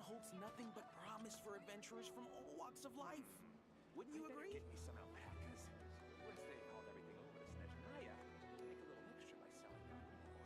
land holds nothing but promise for adventurers from all walks of life. Wouldn't you agree? Get me some alpacas. Once they hauled everything over to Snezhnaya, make a little extra by selling them.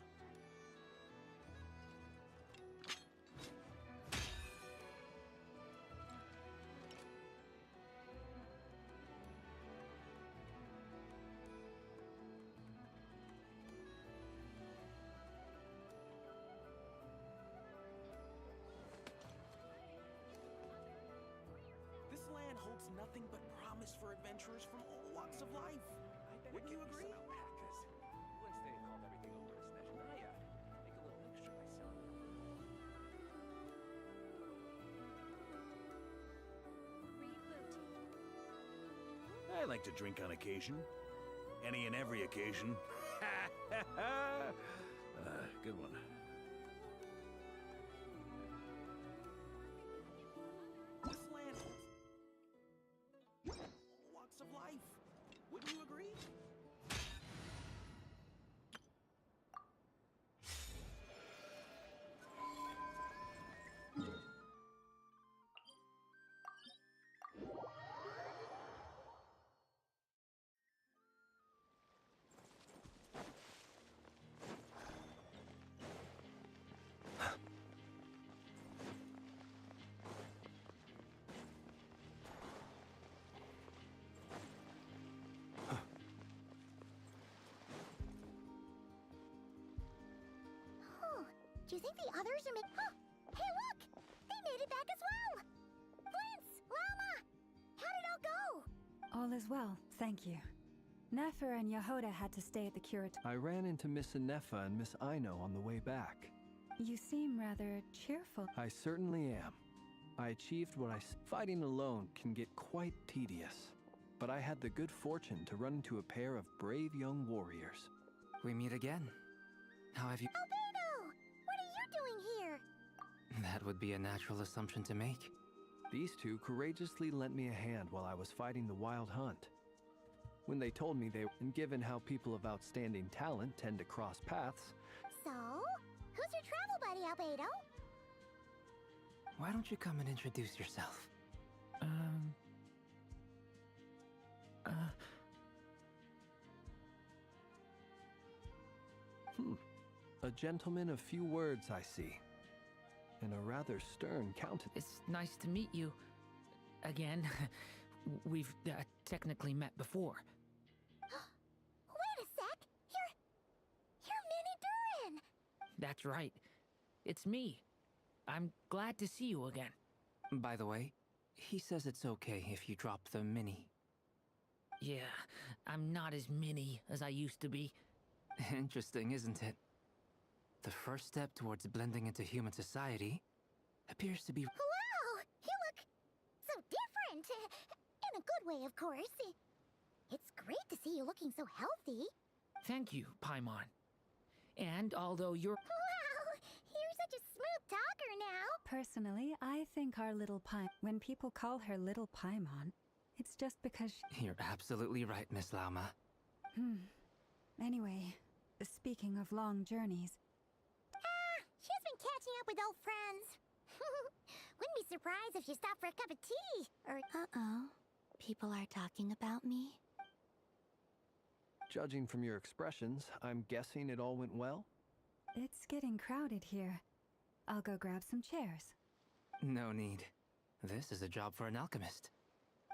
This land holds nothing but promise for adventurers from all walks of life. Wouldn't you agree? Some alpacas. Once they hauled everything over to Snezhnaya, make a little extra by selling them. I like to drink on occasion. Any and every occasion. Good one. This land holds all walks of life. Wouldn't you agree? Do you think the others are Oh, hey, look! They made it back as well! Prince! Lama! How did it all go? All is well, thank you. Nefer and Yehuda had to stay at the curatorium. I ran into Miss Anefa and Miss Aino on the way back. You seem rather cheerful. I certainly am. I achieved what fighting alone can get quite tedious. But I had the good fortune to run into a pair of brave young warriors. We meet again. How have you... Albedo! What are you doing here? That would be a natural assumption to make. These two courageously lent me a hand while I was fighting the wild hunt. When they told me and given how people of outstanding talent tend to cross paths... So, who's your travel buddy, Albedo? Why don't you come and introduce yourself? A gentleman of few words, I see. And a rather stern countenance. It's nice to meet you. Again. We've technically met before. Wait a sec! You're Minnie Durin! That's right. It's me. I'm glad to see you again. By the way, he says it's okay if you drop the mini. Yeah, I'm not as mini as I used to be. Interesting, isn't it? The first step towards blending into human society appears to be... Wow! You look so different! In a good way, of course. It's great to see you looking so healthy. Thank you, Paimon. And although you're... Wow! You're such a smooth talker now! Personally, I think our little when people call her Little Paimon, it's just because You're absolutely right, Miss Lama. Anyway, speaking of long journeys... She's been catching up with old friends. Wouldn't be surprised if she stopped for a cup of tea. Or... Uh-oh. People are talking about me? Judging from your expressions, I'm guessing it all went well? It's getting crowded here. I'll go grab some chairs. No need. This is a job for an alchemist.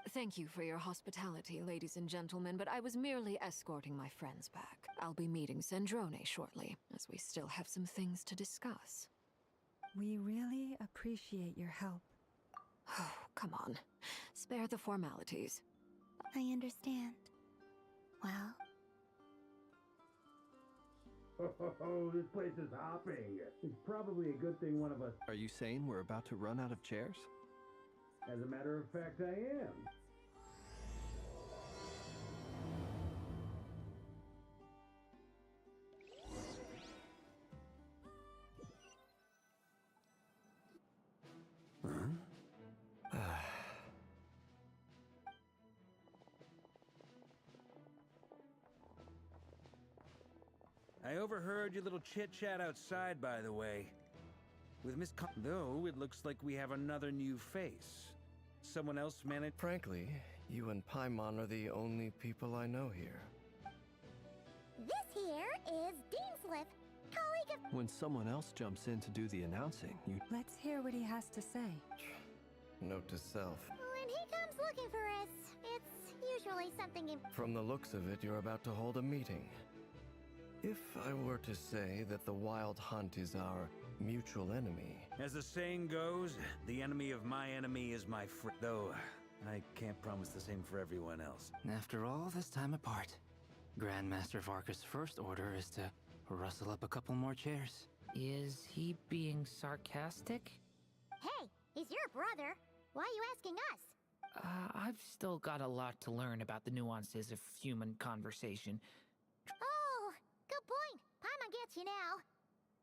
Thank you for your hospitality, ladies and gentlemen, but I was merely escorting my friends back. I'll be meeting Sandrone shortly, as we still have some things to discuss. We really appreciate your help. Oh, come on. Spare the formalities. I understand. Well... Oh, this place is hopping. It's probably a good thing one of us... Are you saying we're about to run out of chairs? As a matter of fact, I am. I overheard your little chit-chat outside, by the way. with though it looks like we have another new face. Someone else managed. Frankly, you and Paimon are the only people I know here. This here is Deanslip, colleague of. When someone else jumps in to do the announcing, you. Let's hear what he has to say. Note to self. When he comes looking for us, it's usually something. From the looks of it, you're about to hold a meeting. If I were to say that the Wild Hunt is our mutual enemy. As the saying goes, the enemy of my enemy is my friend. Though, I can't promise the same for everyone else. After all this time apart, Grandmaster Varka's first order is to rustle up a couple more chairs. Is he being sarcastic? Hey, he's your brother. Why are you asking us? I've still got a lot to learn about the nuances of human conversation. Oh, good point. Paimon gets you now.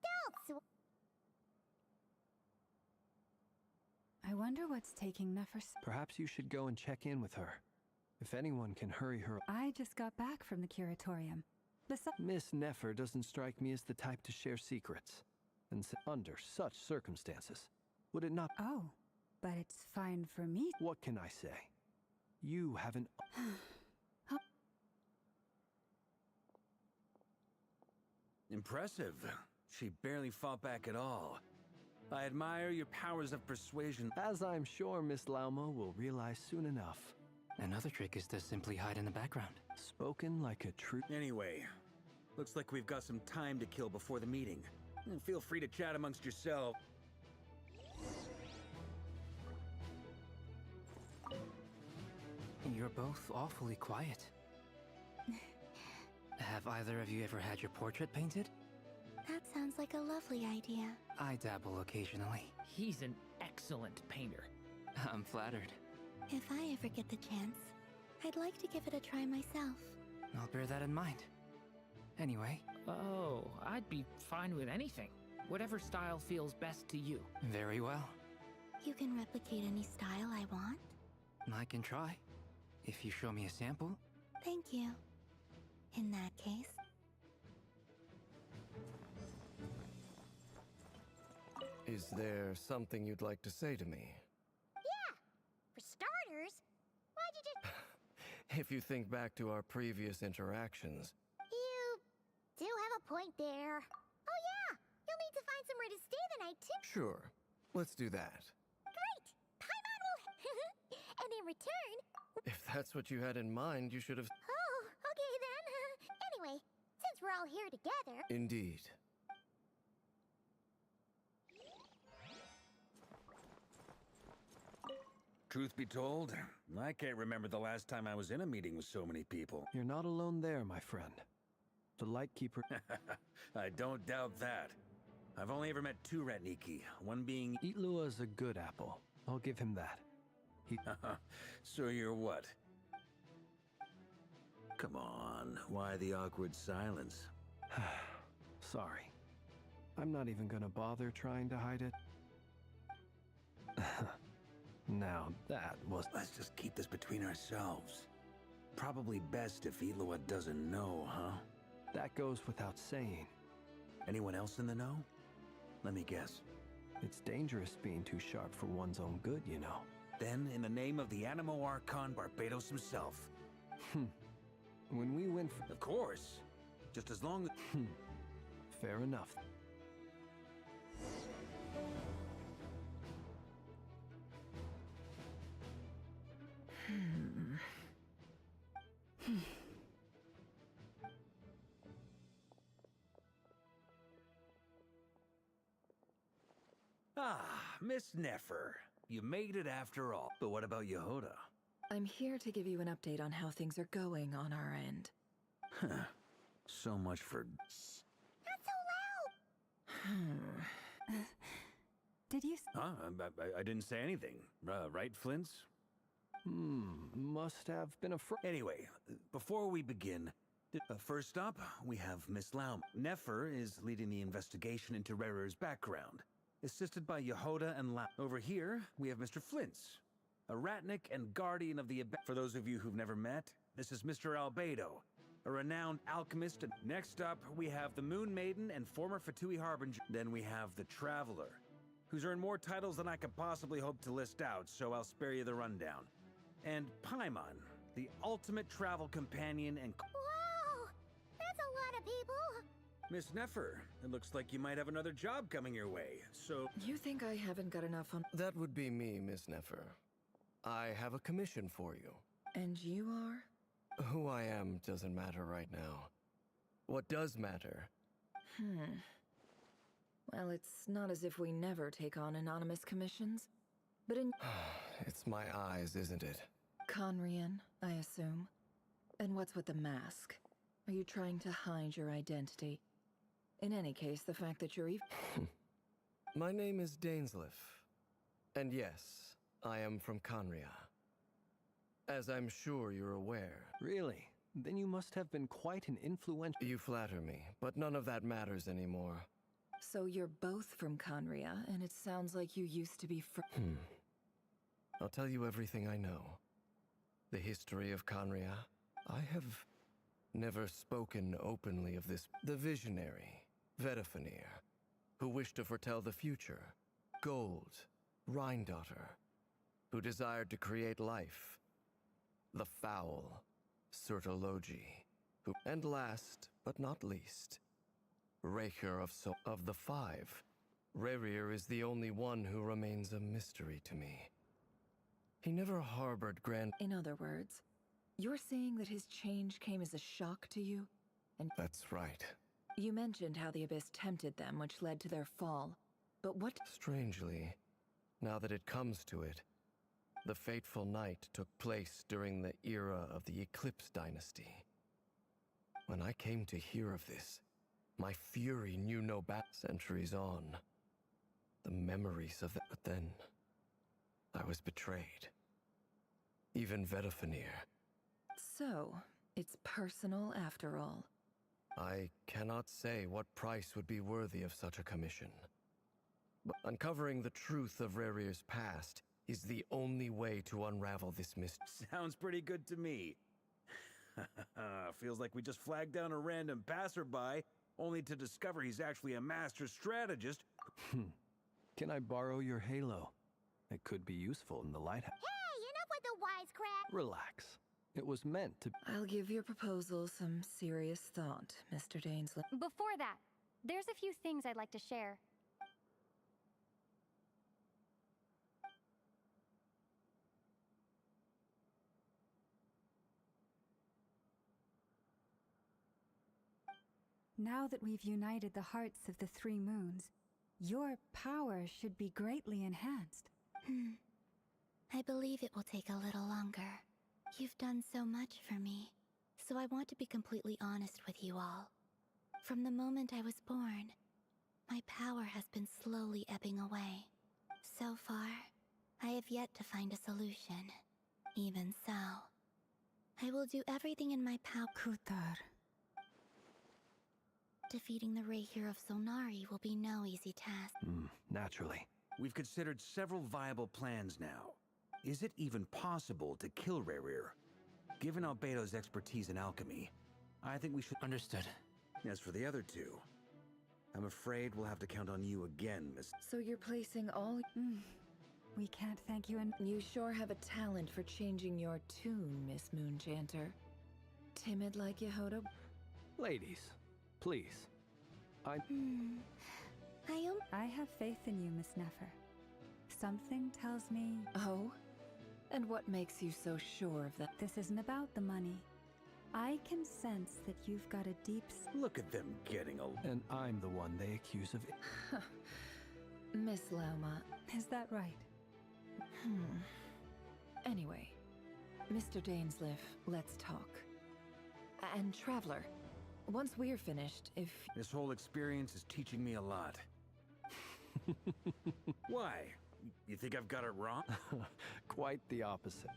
Delts! I wonder what's taking Nefer. Perhaps you should go and check in with her. If anyone can hurry her. I just got back from the curatorium. Miss Nefer doesn't strike me as the type to share secrets. And under such circumstances, would it not? Oh, but it's fine for me. What can I say? You haven't. Impressive. She barely fought back at all. I admire your powers of persuasion. As I'm sure Miss Lauma will realize soon enough. Another trick is to simply hide in the background. Spoken like a true. Anyway, looks like we've got some time to kill before the meeting. Feel free to chat amongst yourselves. You're both awfully quiet. Have either of you ever had your portrait painted? That sounds like a lovely idea. I dabble occasionally. He's an excellent painter. I'm flattered. If I ever get the chance, I'd like to give it a try myself. I'll bear that in mind. Anyway. Oh, I'd be fine with anything. Whatever style feels best to you. Very well. You can replicate any style I want? I can try. If you show me a sample. Thank you. In that case. Is there something you'd like to say to me? Yeah! For starters, why'd you just... If you think back to our previous interactions. You do have a point there. Oh yeah! You'll need to find somewhere to stay the night too. Sure. Let's do that. Great! Paimon will... And in return... If that's what you had in mind, you should have... Oh, okay then. Anyway, since we're all here together... Indeed. Truth be told, I can't remember the last time I was in a meeting with so many people. You're not alone there, my friend. The Lightkeeper... I don't doubt that. I've only ever met two Ratniki, one being... Itlua's a good apple. I'll give him that. So you're what? Come on, why the awkward silence? Sorry. I'm not even gonna bother trying to hide it. Now, that was... Let's just keep this between ourselves. Probably best if Itlua doesn't know, huh? That goes without saying. Anyone else in the know? Let me guess. It's dangerous being too sharp for one's own good, you know. Then, in the name of the Animo Archon Barbados himself. When we went for... Of course. Just as long as... Fair enough. Ah, Miss Nefer. You made it after all. But what about Yehoda? I'm here to give you an update on how things are going on our end. Huh. So much for... Shh! Not so loud! Did you... Huh? I didn't say anything. Right, Flints? Must have been a Anyway, before we begin... first up, we have Miss Laum. Nefer is leading the investigation into Rerer's background, assisted by Yehoda and Laum. Over here, we have Mr. Flints, a Ratnik and guardian of the... For those of you who've never met, this is Mr. Albedo, a renowned alchemist. Next up, we have the Moon Maiden and former Fatui Harbinger. Then we have the Traveler, who's earned more titles than I could possibly hope to list out, so I'll spare you the rundown. And Paimon, the ultimate travel companion and... Wow! That's a lot of people! Miss Neffer, it looks like you might have another job coming your way, so... You think I haven't got enough on... That would be me, Miss Neffer. I have a commission for you. And you are? Who I am doesn't matter right now. What does matter? Well, it's not as if we never take on anonymous commissions. But in... It's my eyes, isn't it? Conrian, I assume. And what's with the mask? Are you trying to hide your identity? In any case, the fact that you're even... My name is Dainsliff. And yes, I am from Conria. As I'm sure you're aware. Really? Then you must have been quite an influential... You flatter me, but none of that matters anymore. So you're both from Conria, and it sounds like you used to be I'll tell you everything I know. The history of Conria. I have never spoken openly of this. The visionary, Vedifenir, who wished to foretell the future. Gold, Rhindaughter, who desired to create life. The foul, Sertologi, who... And last, but not least, Raker of the Five. Rerir is the only one who remains a mystery to me. He never harbored grand... In other words, you're saying that his change came as a shock to you? And... That's right. You mentioned how the Abyss tempted them, which led to their fall. But what... Strangely, now that it comes to it, the fateful night took place during the era of the Eclipse Dynasty. When I came to hear of this, my fury knew no bounds. Centuries on, the memories of that. But then, I was betrayed. Even Vedifenir. So, it's personal after all. I cannot say what price would be worthy of such a commission. But uncovering the truth of Rerir's past is the only way to unravel this mystery. Sounds pretty good to me. Feels like we just flagged down a random passerby, only to discover he's actually a master strategist. Can I borrow your halo? It could be useful in the lighthouse. Hey, enough with the wisecrack! Relax. It was meant to... I'll give your proposal some serious thought, Mr. Dainsliff. Before that, there's a few things I'd like to share. Now that we've united the hearts of the three moons, your power should be greatly enhanced. I believe it will take a little longer. You've done so much for me, so I want to be completely honest with you all. From the moment I was born, my power has been slowly ebbing away. So far, I have yet to find a solution. Even so, I will do everything in my power. Kutar. Defeating the Raher of Solnari will be no easy task. Naturally. We've considered several viable plans now. Is it even possible to kill Rerir? Given Albedo's expertise in alchemy, I think we should... Understood. As for the other two, I'm afraid we'll have to count on you again, Miss... So you're placing all... We can't thank you enough. You sure have a talent for changing your tune, Miss Moonchanter. Timid like Yehoda? Ladies, please. I have faith in you, Miss Neffer. Something tells me... Oh? And what makes you so sure of that? This isn't about the money. I can sense that you've got a deep... Look at them getting a... And I'm the one they accuse of... Miss Lauma. Is that right? Anyway, Mr. Dainsliff, let's talk. And Traveler, once we're finished, if... This whole experience is teaching me a lot. Why? You think I've got it wrong? Quite the opposite.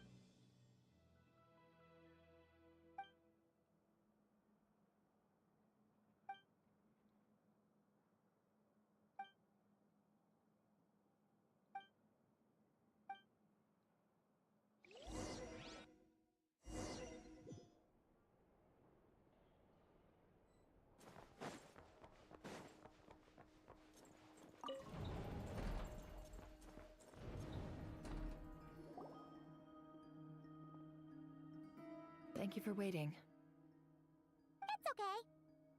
Thank you for waiting. It's okay.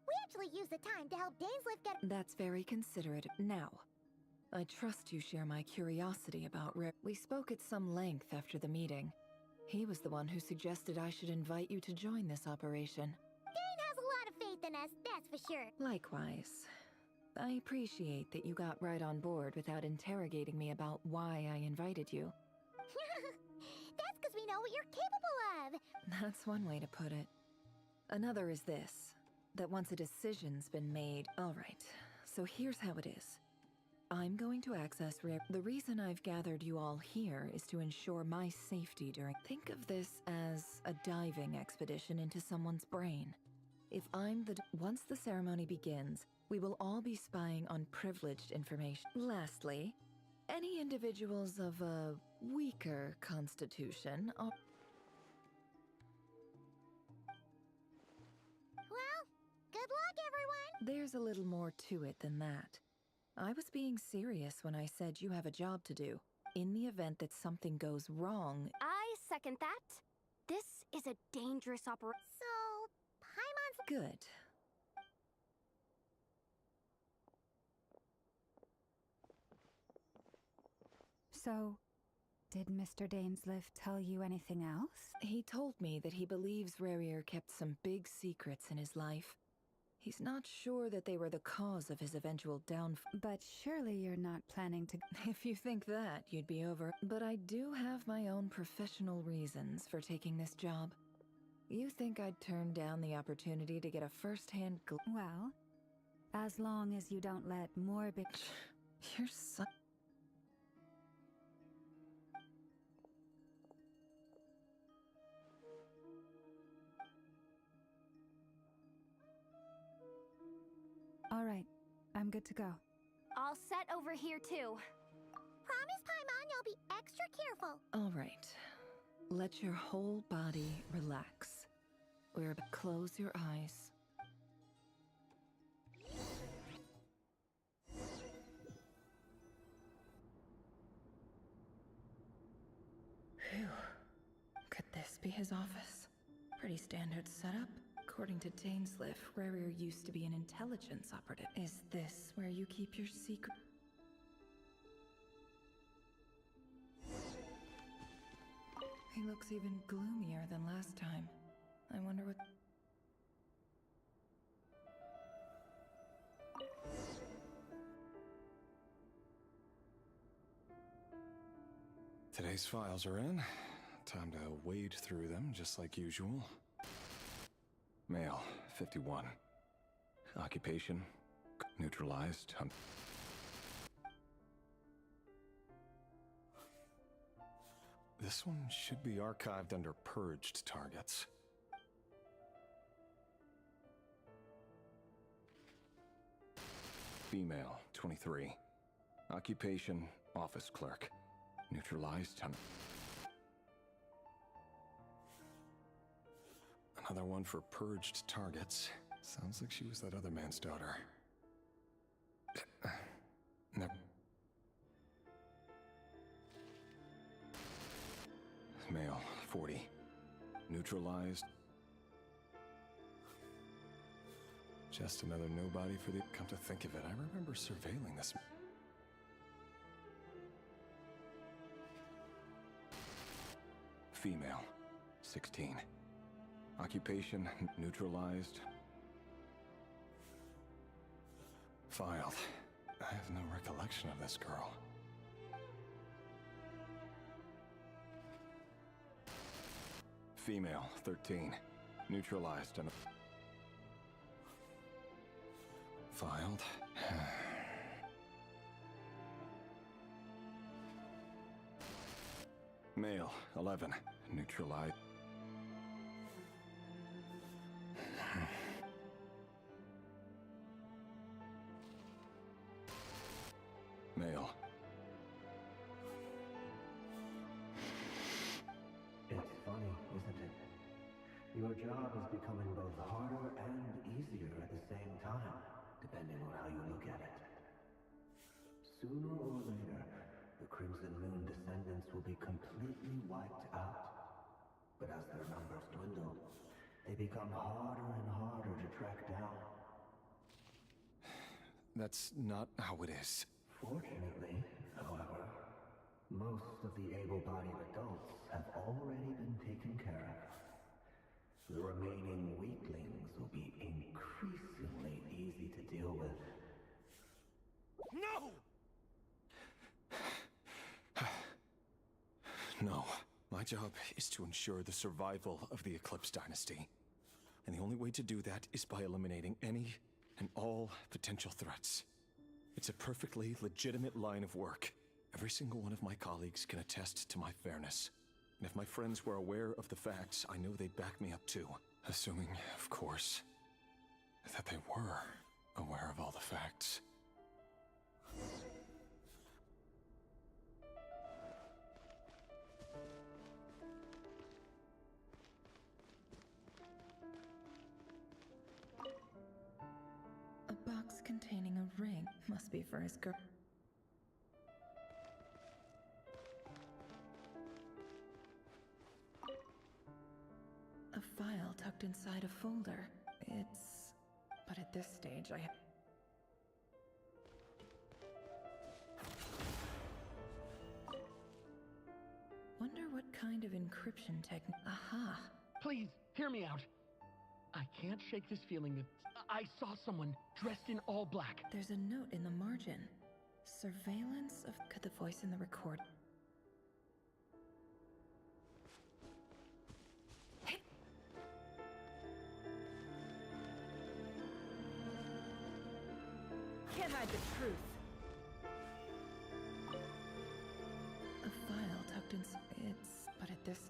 We actually use the time to help Dainsleif get— That's very considerate. Now, I trust you share my curiosity about We spoke at some length after the meeting. He was the one who suggested I should invite you to join this operation. Dane has a lot of faith in us, that's for sure. Likewise. I appreciate that you got right on board without interrogating me about why I invited you. That's because we know what you're capable of. That's one way to put it. Another is this, that once a decision's been made... Alright, so here's how it is. I'm going to access The reason I've gathered you all here is to ensure my safety during... Think of this as a diving expedition into someone's brain. If I'm the... Once the ceremony begins, we will all be spying on privileged information. Lastly, any individuals of a weaker constitution are... Well, good luck, everyone! There's a little more to it than that. I was being serious when I said you have a job to do. In the event that something goes wrong... I second that. This is a dangerous operation. So, Paimon's... Good. So, did Mr. Dainsleif tell you anything else? He told me that he believes Rarier kept some big secrets in his life. He's not sure that they were the cause of his eventual downfall. But surely you're not planning to... If you think that, you'd be over. But I do have my own professional reasons for taking this job. You think I'd turn down the opportunity to get a first-hand Well, as long as you don't let more big... You're so... All right, I'm good to go. All set over here, too. Promise, Paimon, you'll be extra careful. All right. Let your whole body relax. We're about to close your eyes. Phew. Could this be his office? Pretty standard setup. According to Dainsleif, Rarier used to be an intelligence operative. Is this where you keep your secret? He looks even gloomier than last time. I wonder what... Today's files are in. Time to wade through them, just like usual. Male, 51. Occupation, neutralized. This one should be archived under purged targets. Female, 23. Occupation, office clerk. Neutralized. Another one for purged targets. Sounds like she was that other man's daughter. No. Male, 40. Neutralized. Just another nobody for the... Come to think of it, I remember surveilling this... Female, 16. Occupation, neutralized. Filed. I have no recollection of this girl. Female, 13. Neutralized and... Filed. Male, 11. Neutralized. Male. It's funny, isn't it? Your job is becoming both harder and easier at the same time, depending on how you look at it. Sooner or later, the Crimson Moon descendants will be completely wiped out. But as their numbers dwindle, they become harder and harder to track down. That's not how it is. Fortunately, however, most of the able-bodied adults have already been taken care of. The remaining weaklings will be increasingly easy to deal with. No! No. My job is to ensure the survival of the Eclipse Dynasty. And the only way to do that is by eliminating any and all potential threats. It's a perfectly legitimate line of work. Every single one of my colleagues can attest to my fairness. And if my friends were aware of the facts, I know they'd back me up too. Assuming, of course, that they were aware of all the facts. A box containing a ring. Must be for his girl. A file tucked inside a folder. But at this stage, wonder what kind of encryption technique. Aha! Please, hear me out. I can't shake this feeling that I saw someone dressed in all black. There's a note in the margin. Surveillance of... Could the voice in the record... Can't hide the truth. A file tucked inside... But at this...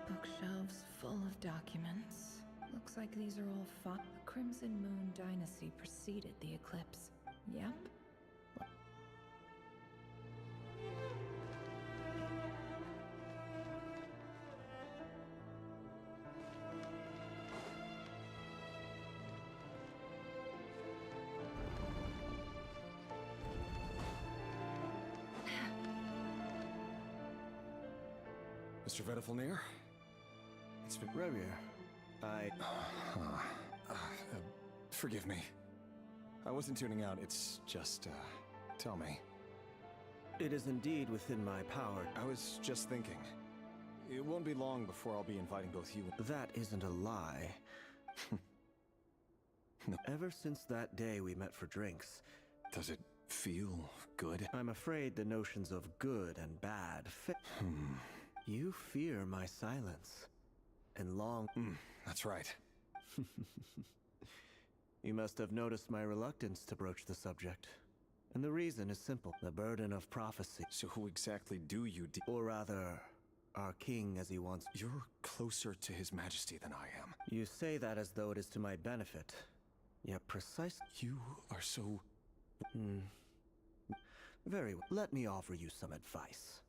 Bookshelves full of documents. Looks like these are all The Crimson Moon Dynasty preceded the eclipse. Yep. Mr. Vedifalnir? It's been... Revir, forgive me. I wasn't tuning out, it's just, tell me. It is indeed within my power. I was just thinking. It won't be long before I'll be inviting both you and... That isn't a lie. No. Ever since that day we met for drinks... Does it feel good? I'm afraid the notions of good and bad fit... You fear my silence. And long... that's right. You must have noticed my reluctance to broach the subject. And the reason is simple. The burden of prophecy. So who exactly do you Or rather, our king as he wants... You're closer to his majesty than I am. You say that as though it is to my benefit. Yet precisely... You are so... Very well. Let me offer you some advice.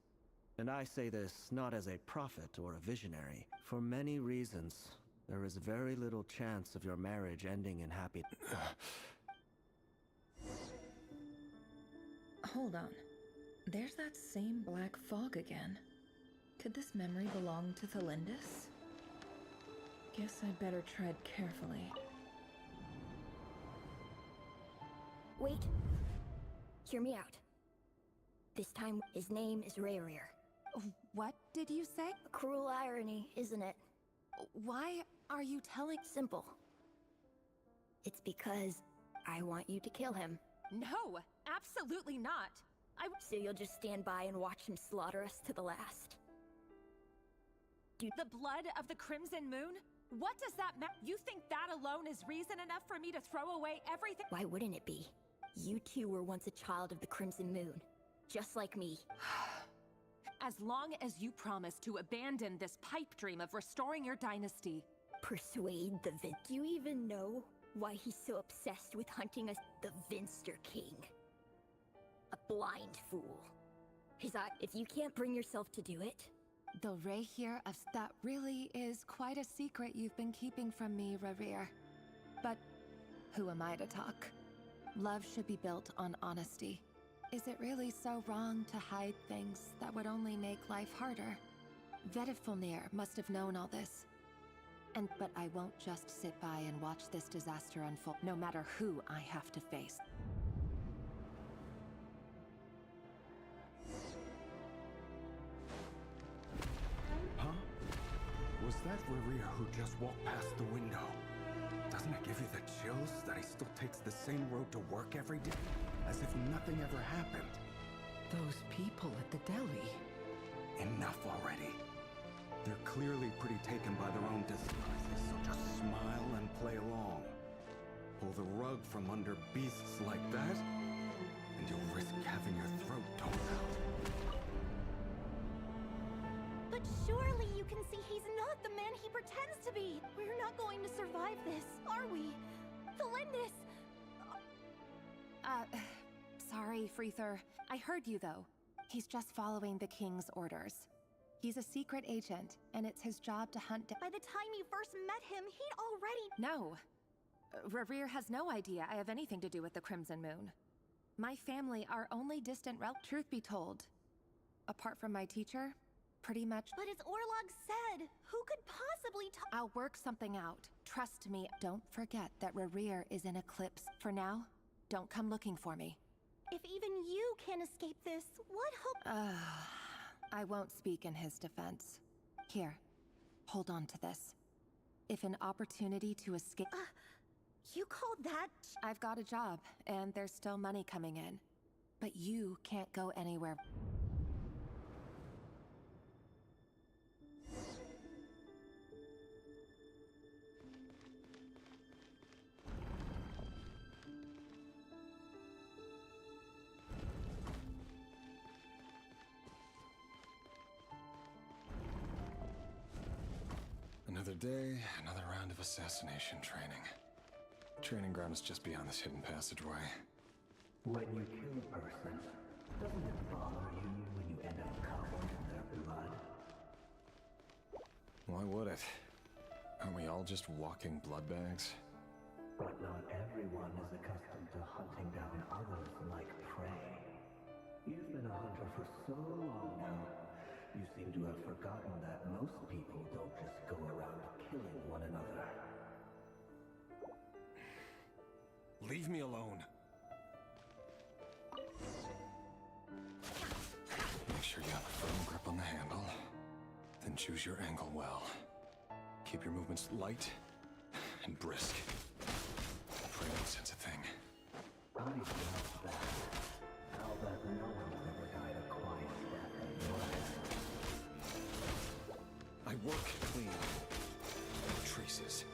And I say this not as a prophet or a visionary. For many reasons, there is very little chance of your marriage ending in happiness. Hold on. There's that same black fog again. Could this memory belong to Thelindis? Guess I'd better tread carefully. Wait. Hear me out. This time, his name is Rayrir. What did you say? A cruel irony, isn't it? Why are you telling? Simple. It's because I want you to kill him. No, absolutely not. So you'll just stand by and watch him slaughter us to the last? The blood of the Crimson Moon? What does that matter? You think that alone is reason enough for me to throw away everything? Why wouldn't it be? You two were once a child of the Crimson Moon, just like me. As long as you promise to abandon this pipe dream of restoring your dynasty. Persuade the Vin. Do you even know why he's so obsessed with hunting us? The Vinster King. A blind fool. His eye. If you can't bring yourself to do it... The Rayrir of... That really is quite a secret you've been keeping from me, Rayrir. But who am I to talk? Love should be built on honesty. Is it really so wrong to hide things that would only make life harder? Vedifulnir must have known all this. But I won't just sit by and watch this disaster unfold, no matter who I have to face. Huh? Was that Revere who just walked past the window? Doesn't it give you the chills that he still takes the same road to work every day? As if nothing ever happened. Those people at the deli. Enough already. They're clearly pretty taken by their own disguises, so just smile and play along. Pull the rug from under beasts like that, and you'll risk having your throat torn out. But surely you can see he's not the man he pretends to be. We're not going to survive this, are we? Felindis! Sorry, Freether. I heard you, though. He's just following the king's orders. He's a secret agent, and it's his job to hunt down— By the time you first met him, he'd already— No. Revere has no idea I have anything to do with the Crimson Moon. My family are only distant Truth be told, apart from my teacher, pretty much— But as Orlog said, who could possibly I'll work something out. Trust me. Don't forget that Revere is in Eclipse. For now, don't come looking for me. If even you can't escape this, what hope— I won't speak in his defense. Here, hold on to this. If an opportunity to escape— you called that— I've got a job, and there's still money coming in. But you can't go anywhere. Another day, another round of assassination training. Training ground is just beyond this hidden passageway. When you kill a person, doesn't it bother you when you end up covered in their blood? Why would it? Aren't we all just walking blood bags? But not everyone is accustomed to hunting down others like prey. You've been a hunter for so long now. You seem to have forgotten that most people don't just go around killing one another. Leave me alone. Make sure you have a firm grip on the handle. Then choose your angle well. Keep your movements light and brisk. Pray no sense a thing. I doubt that. I'll bet no one's ever died a quiet death in your head. I work clean. Traces.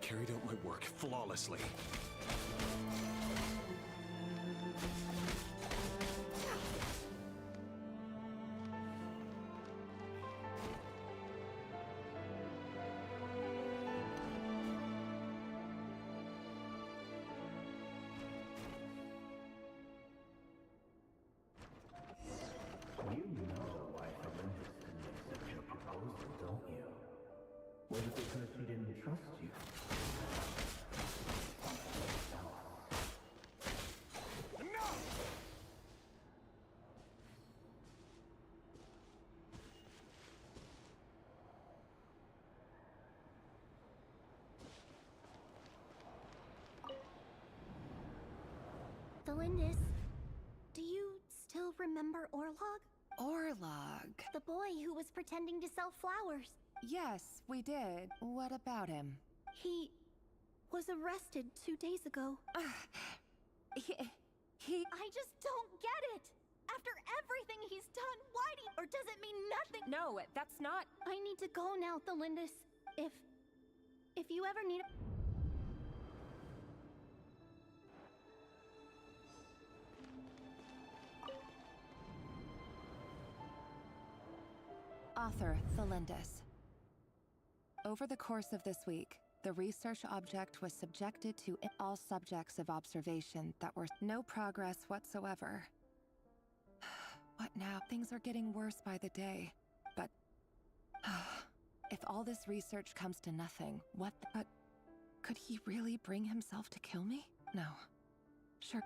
Carried out my work flawlessly. You know why Felindis didn't accept your proposal, don't you? Was it because he didn't trust you? Felindis, do you still remember Orlog? Orlog? The boy who was pretending to sell flowers. Yes, we did. What about him? He was arrested 2 days ago. He... I just don't get it! After everything he's done, why do you... Or does it mean nothing? No, that's not... I need to go now, Felindis. If If you ever need Author Thelindis. Over the course of this week, the research object was subjected to all subjects of observation that were no progress whatsoever. What now? Things are getting worse by the day. But if all this research comes to nothing, but could he really bring himself to kill me? No. Sure.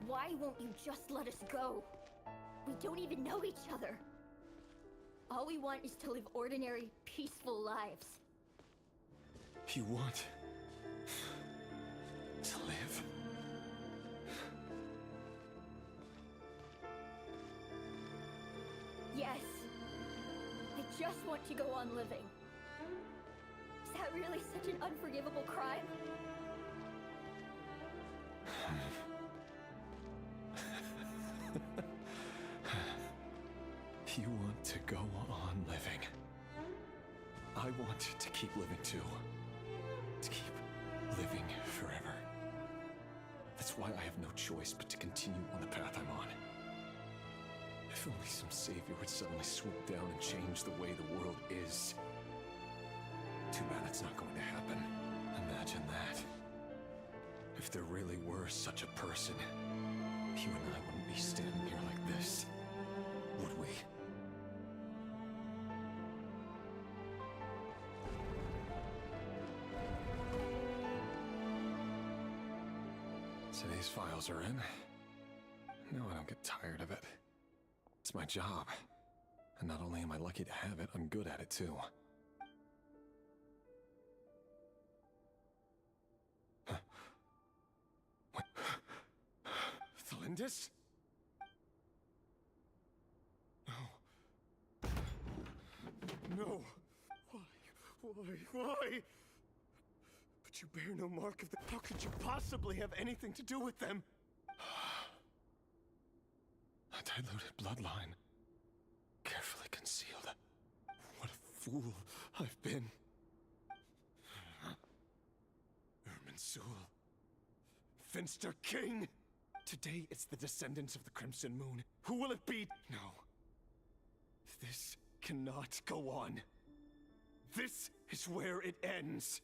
Why won't you just let us go? We don't even know each other. All we want is to live ordinary, peaceful lives. You want to live? Yes. I just want to go on living. Is that really such an unforgivable crime? You want to go on living. I want to keep living too. To keep living forever. That's why I have no choice but to continue on the path I'm on. If only some savior would suddenly swoop down and change the way the world is. Too bad that's not going to happen. Imagine that. If there really were such a person, you and I wouldn't be standing here like this, would we? Today's files are in. No, I don't get tired of it. It's my job. And not only am I lucky to have it, I'm good at it too. What? Thelindis? No. No. Why? But you bear no mark of the... How could you possibly have anything to do with them? A diluted bloodline. Carefully concealed. What a fool I've been. Irminsul. Finster King! Today it's the descendants of the Crimson Moon. Who will it be? No. This cannot go on. This is where it ends.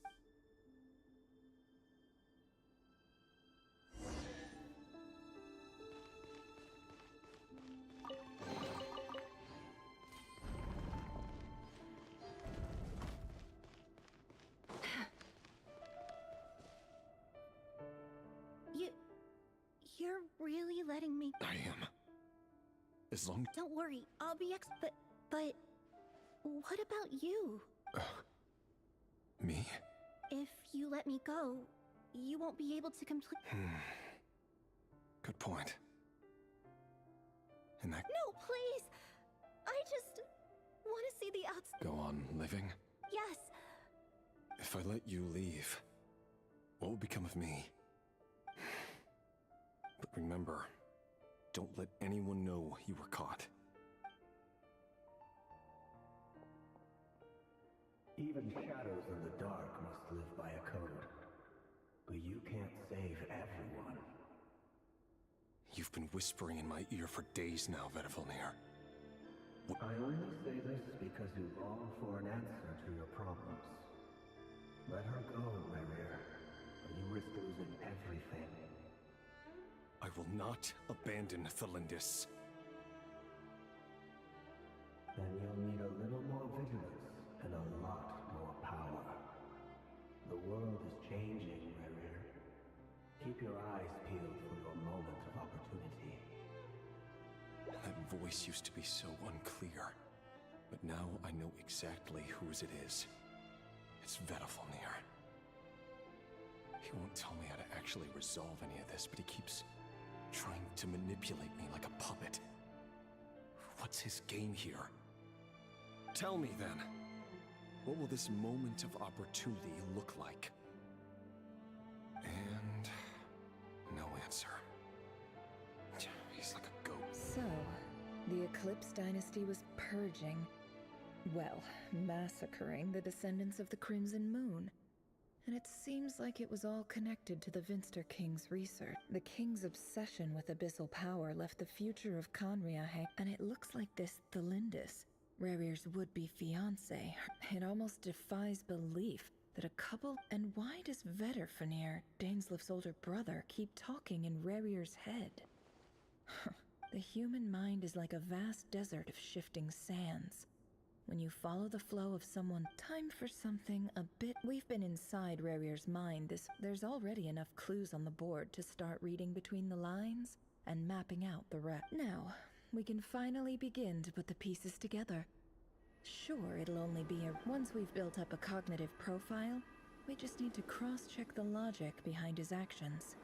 You're really letting me... I am. As long... Don't worry, I'll be but... What about you? Me? If you let me go, you won't be able to complete... Good point. And that... No, please! I just... want to see the outside... Go on living? Yes. If I let you leave, what will become of me? But remember, don't let anyone know you were caught. Even shadows in the dark must live by a code. But you can't save everyone. You've been whispering in my ear for days now, Vedifilnir. I only say this because you long for an answer to your problems. Let her go, Rerir, or you risk losing everything. I will not abandon Thelindis. Then you'll need a little more vigilance and a lot more power. The world is changing, Rerir. Keep your eyes peeled for your moment of opportunity. That voice used to be so unclear, but now I know exactly whose it is. It's Vedifilnir. He won't tell me how to actually resolve any of this, but he keeps trying to manipulate me like a puppet. What's his game here? Tell me then, what will this moment of opportunity look like? And no answer. He's like a goat. So, the Eclipse dynasty was purging, well, massacring the descendants of the Crimson Moon. And it seems like it was all connected to the Vinster King's research. The King's obsession with abyssal power left the future of Conria and it looks like this Thelindis, Rerir's would-be fiancé. It almost defies belief that a couple... And why does Vedderfanir, Daneslif's older brother, keep talking in Rerir's head? The human mind is like a vast desert of shifting sands. When you follow the flow of someone, time for something a bit... We've been inside Rerir's mind. There's already enough clues on the board to start reading between the lines and mapping out the rest. Now, we can finally begin to put the pieces together. Sure, it'll only be once we've built up a cognitive profile, we just need to cross-check the logic behind his actions.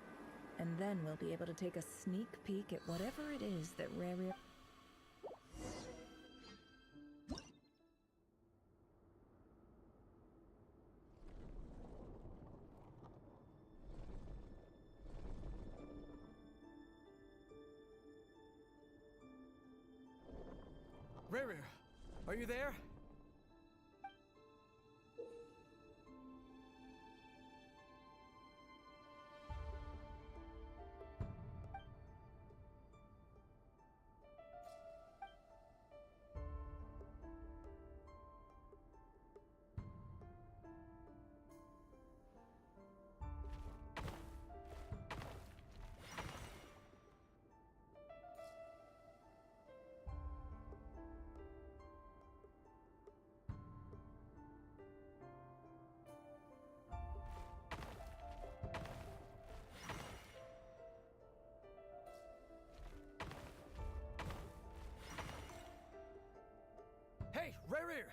And then we'll be able to take a sneak peek at whatever it is that Rerir... Rerir, are you there? Hey, Rerir!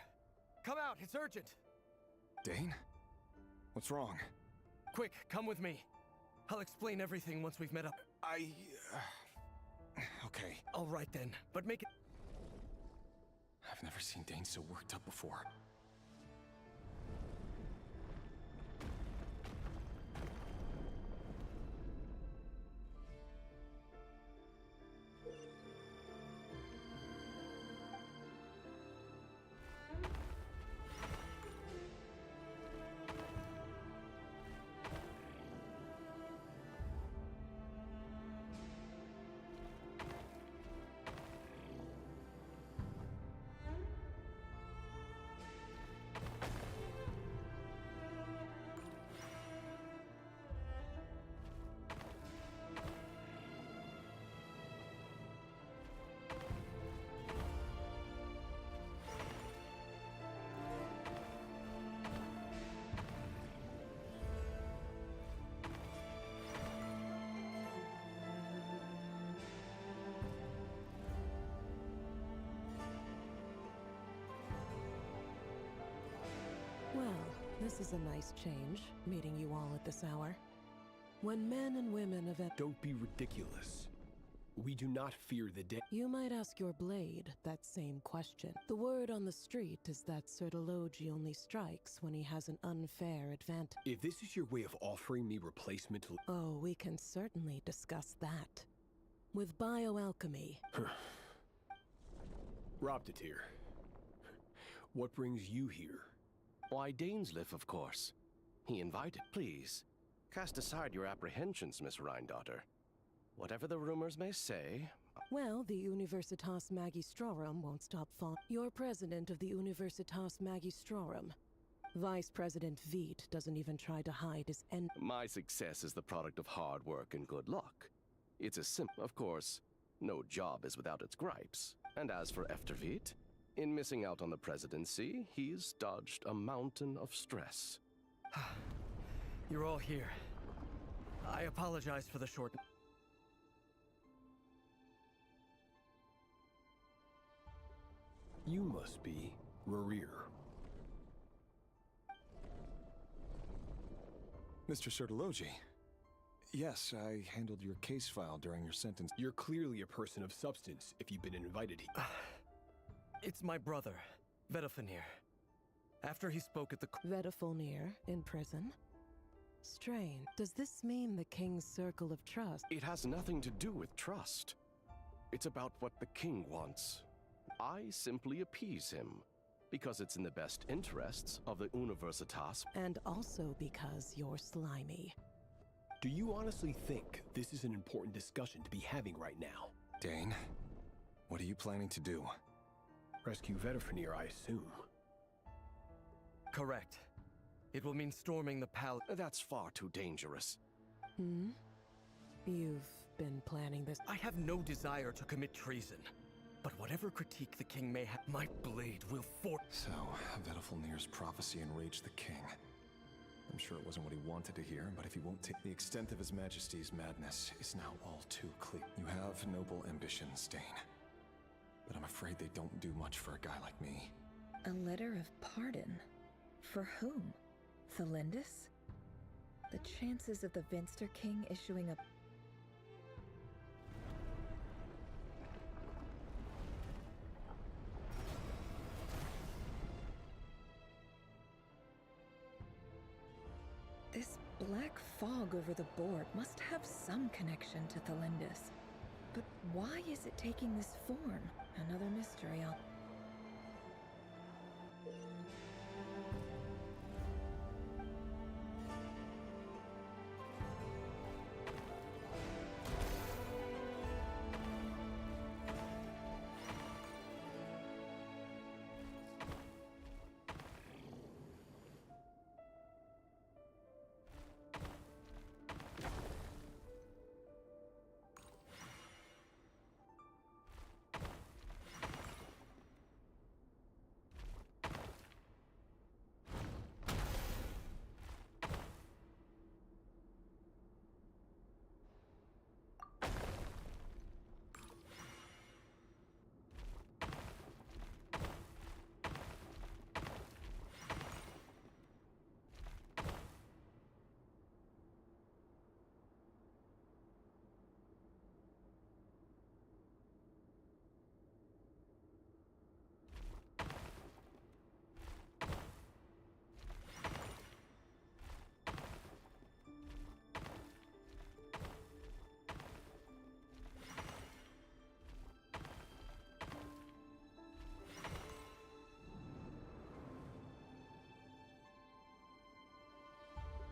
Come out, it's urgent! Dane? What's wrong? Quick, come with me. I'll explain everything once we've met up. Okay. All right then, but make it... I've never seen Dane so worked up before. Well, this is a nice change, meeting you all at this hour. When men and women of... Don't be ridiculous. We do not fear the dead. You might ask your blade that same question. The word on the street is that Sir Delogi only strikes when he has an unfair advantage. If this is your way of offering me replacement... Oh, we can certainly discuss that. With bioalchemy. Robtatir, what brings you here? Why, Daneslif, of course. He invited. Please, cast aside your apprehensions, Miss Rheindotter. Whatever the rumors may say... Well, the Universitas Magistrorum won't stop falling. You're president of the Universitas Magistrorum. Vice President Veit doesn't even try to hide his end. My success is the product of hard work and good luck. It's as simple, of course. No job is without its gripes. And as for Veit, in missing out on the presidency, he's dodged a mountain of stress. You're all here. I apologize for the short... You must be Rerir. Mr. Sir Delogi. Yes, I handled your case file during your sentence. You're clearly a person of substance if you've been invited here. It's my brother, Vedifenir. After he spoke at the... Vedifenir in prison? Strange. Does this mean the king's circle of trust? It has nothing to do with trust. It's about what the king wants. I simply appease him, because it's in the best interests of the Universitas. And also because you're slimy. Do you honestly think this is an important discussion to be having right now? Dane, what are you planning to do? Rescue Vedifenir, I assume. Correct. It will mean storming the palace. That's far too dangerous. Hmm? You've been planning this. I have no desire to commit treason. But whatever critique the king may have, my blade will So, Vedifenir's prophecy enraged the king. I'm sure it wasn't what he wanted to hear, but if he won't take the extent of His Majesty's madness is now all too clear. You have noble ambitions, Dane. But I'm afraid they don't do much for a guy like me. A letter of pardon? For whom? Thelindis? The chances of the Vinster King issuing a... This black fog over the board must have some connection to Thelindis. But why is it taking this form? Another mystery I'll...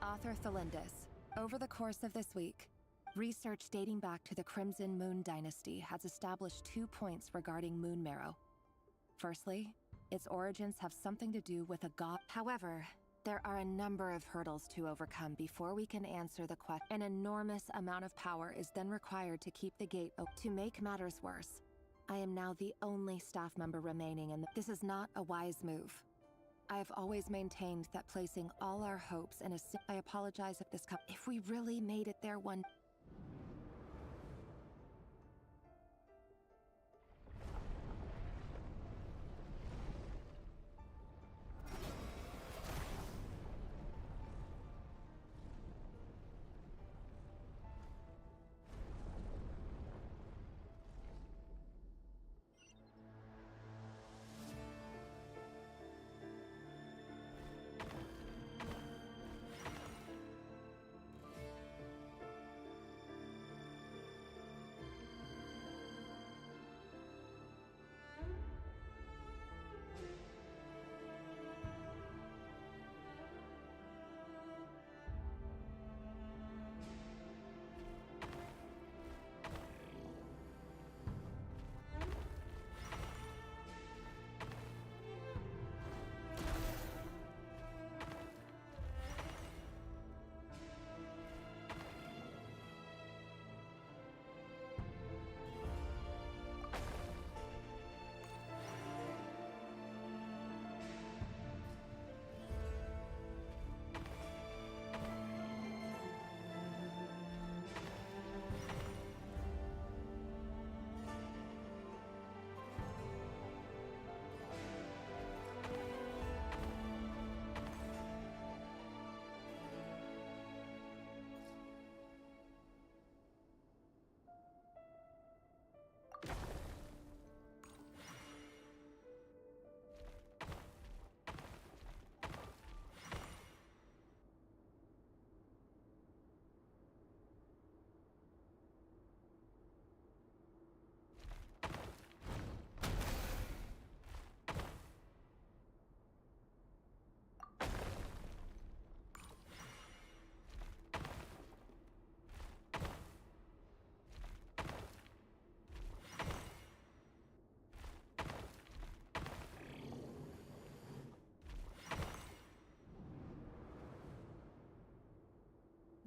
Author Thelindis. Over the course of this week, research dating back to the Crimson Moon Dynasty has established 2 points regarding Moon Marrow. Firstly, its origins have something to do with a god. However, there are a number of hurdles to overcome before we can answer the question. An enormous amount of power is then required to keep the gate open. To make matters worse, I am now the only staff member remaining, and this is not a wise move. I have always maintained that placing all our hopes in a I apologize if this if we really made it there one...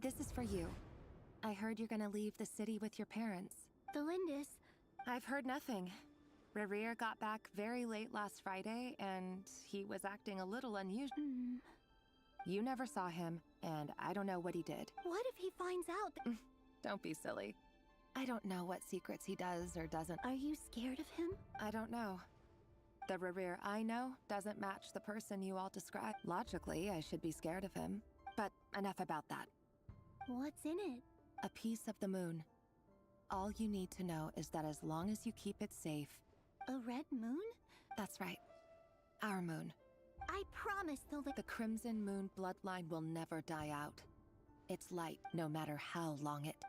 This is for you. I heard you're gonna leave the city with your parents. The Lindis. I've heard nothing. Rerir got back very late last Friday, and he was acting a little unusual. You never saw him, and I don't know what he did. What if he finds out? Don't be silly. I don't know what secrets he does or doesn't. Are you scared of him? I don't know. The Rerir I know doesn't match the person you all describe. Logically, I should be scared of him. But enough about that. What's in it? A piece of the moon. All you need to know is that as long as you keep it safe... A red moon? That's right. Our moon. I promise the Crimson Moon bloodline will never die out. It's light, no matter how long it...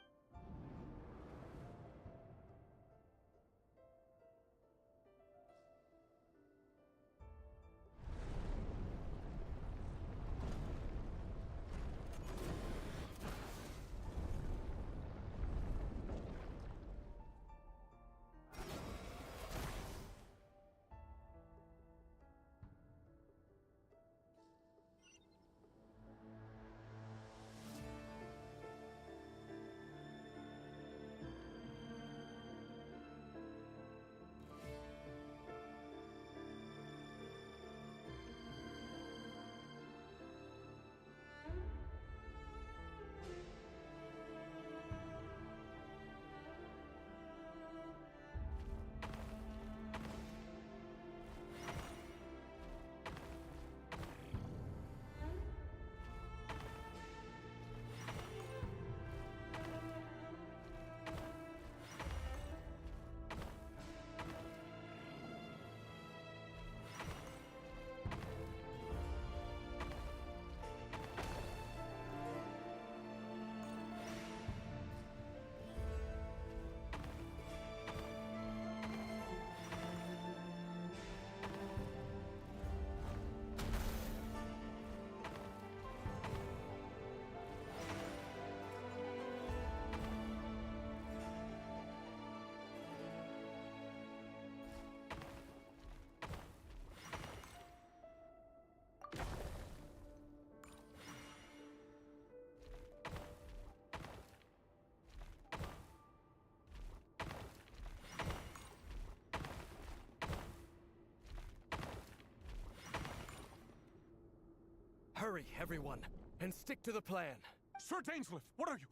Hurry, everyone, and stick to the plan. Sir Dainsliff, what are you?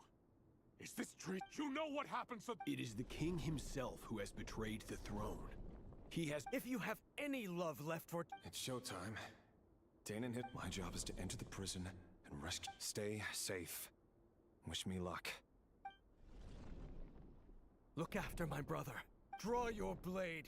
Is this true? You know what happens to... It is the king himself who has betrayed the throne. He has... If you have any love left for... It's showtime. Dane and Hit, my job is to enter the prison and rescue... Stay safe. Wish me luck. Look after my brother. Draw your blade.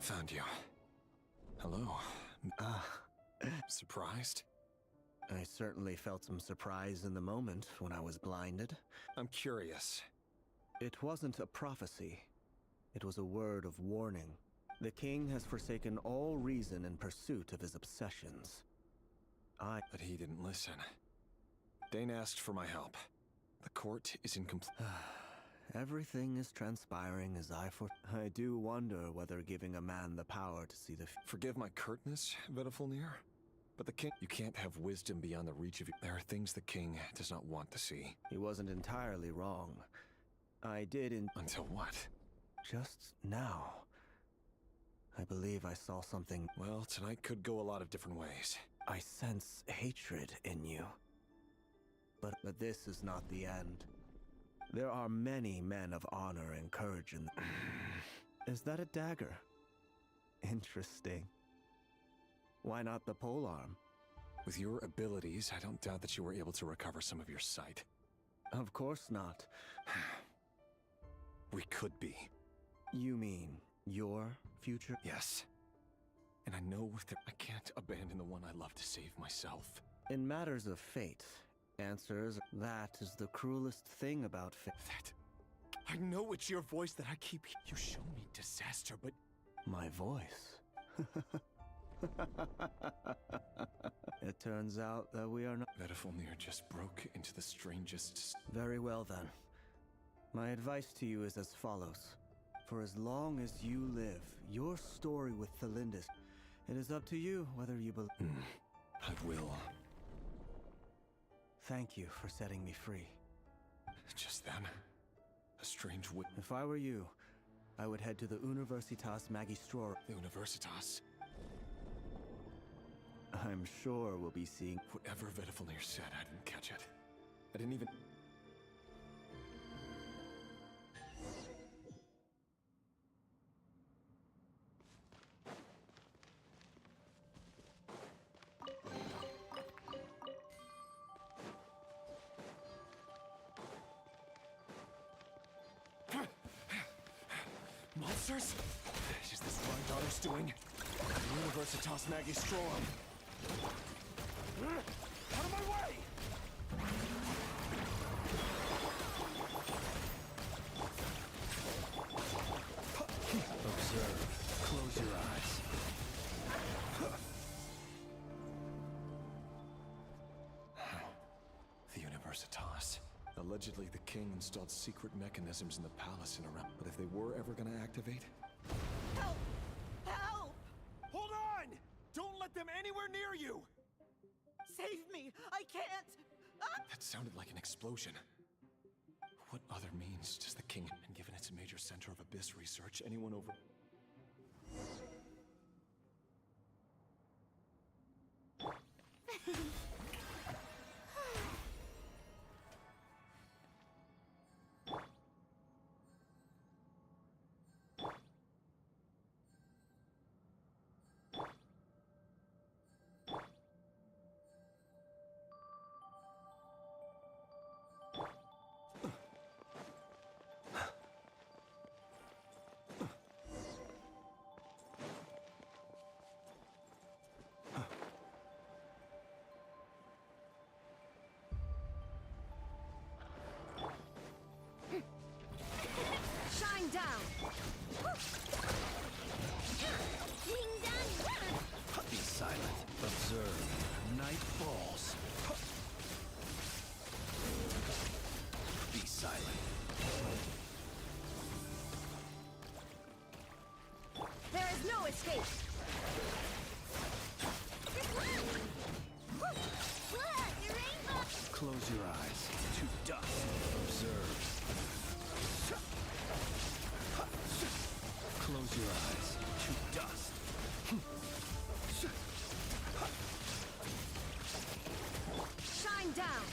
Found you. Hello. Surprised? I certainly felt some surprise in the moment when I was blinded. I'm curious. It wasn't a prophecy. It was a word of warning. The king has forsaken all reason in pursuit of his obsessions. But he didn't listen. Dane asked for my help. The court is incomplete. Everything is transpiring as I do wonder whether giving a man the power to see the Forgive my curtness, Vedifulnir, but the king... You can't have wisdom beyond the reach of... There are things the king does not want to see. He wasn't entirely wrong. I did Until what? Just now. I believe I saw something... Well, tonight could go a lot of different ways. I sense hatred in you. But this is not the end. There are many men of honor and courage in... Is that a dagger? Interesting. Why not the polearm? With your abilities, I don't doubt that you were able to recover some of your sight. Of course not. We could be. You mean your future? Yes. And I know that I can't abandon the one I love to save myself. In matters of fate, answers, that is the cruelest thing about fate. I know it's your voice that I keep... You show me disaster, but... My voice? It turns out that we are not... Vedifulnir just broke into the strangest... Very well then. My advice to you is as follows. For as long as you live, your story with Thalindis, it is up to you whether you believe... I will. Thank you for setting me free. Just then, a strange wood... If I were you, I would head to the Universitas Magistrorum. The Universitas? I'm sure we'll be seeing... Whatever Vedifulnir said, I didn't catch it. I didn't even... Monsters? Is this what my daughter's doing? Universitas Magistrorum. Out of my way! Observe. Close your eyes. The Universitas. Allegedly, the king installed secret mechanisms in the palace and around. But if they were ever gonna activate... Help! Help! Hold on! Don't let them anywhere near you! Save me! I can't! Ah! That sounded like an explosion. What other means does the king... And given its major center of abyss research, anyone over... Shine down! Be silent. Observe. Night falls. Be silent. There is no escape! Close your eyes. To dust. Observe. Close your eyes. To dust. Shine down!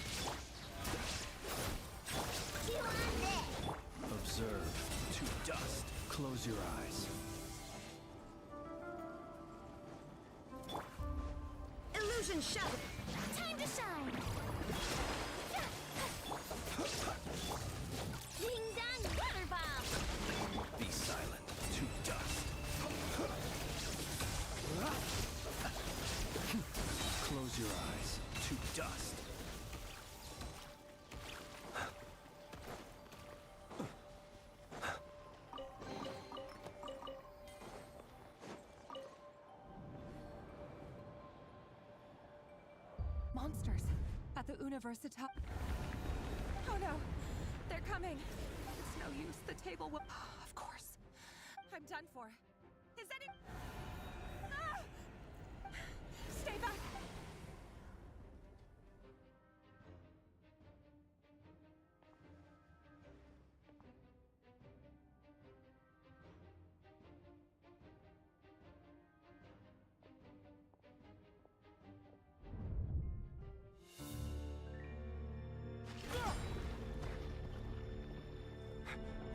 Observe. To dust. Close your eyes. Illusion shattered! Time to shine! Ding dong water bomb! Be silent. To dust. dust. Monsters at the Universitas. Oh no, they're coming. It's no use. The table will. Of course, I'm done for. Is any? Ah! Stay back.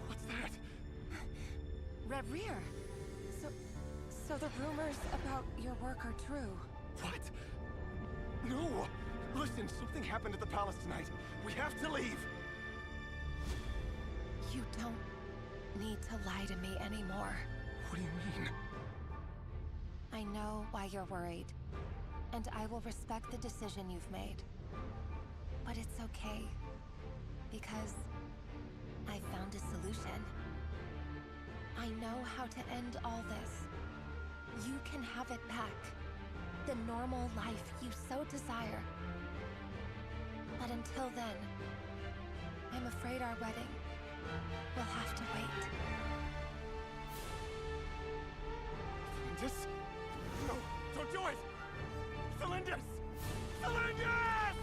What's that? Rear. So the rumors about your work are true. What? No! Listen, something happened at the palace tonight. We have to leave! You don't need to lie to me anymore. What do you mean? I know why you're worried, and I will respect the decision you've made. But it's okay, because I found a solution. I know how to end all this. You can have it back. The normal life you so desire. But until then, I'm afraid our wedding will have to wait. Cylindus? No, don't do it! Cylindus! Cylindus!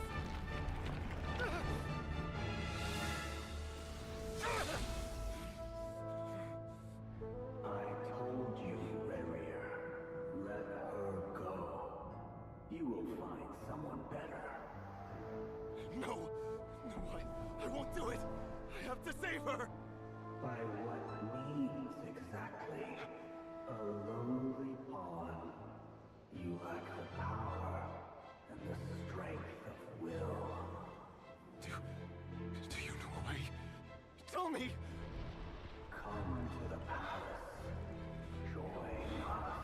I told you, Rerir. Let her go. You will find someone better. No! No, I won't do it! I have to save her! By what means exactly? A lowly pawn. You lack the power and the strength of will. Do you know a way? Tell me! Come to the palace. Join us.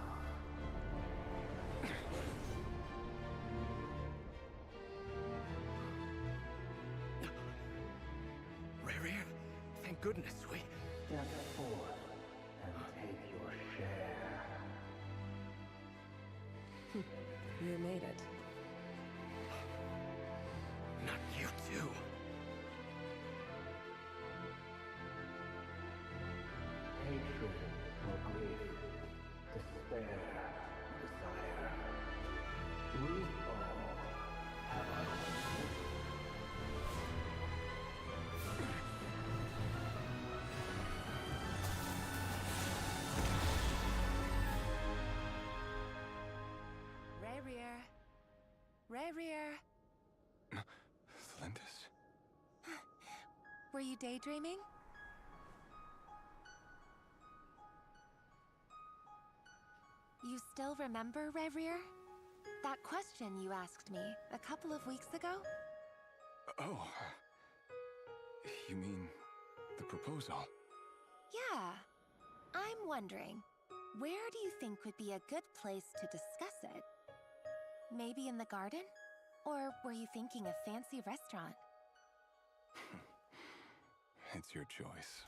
Rerir, thank goodness we... Step forth and take your share. You made it. Not you too. Hatred or grief, despair or desire. We all have our own. Rerir. Cylindus? Were you daydreaming? You still remember, Rerir? That question you asked me a couple of weeks ago? Oh. You mean the proposal? Yeah. I'm wondering, where do you think would be a good place to discuss it? Maybe in the garden? Or were you thinking a fancy restaurant? It's your choice.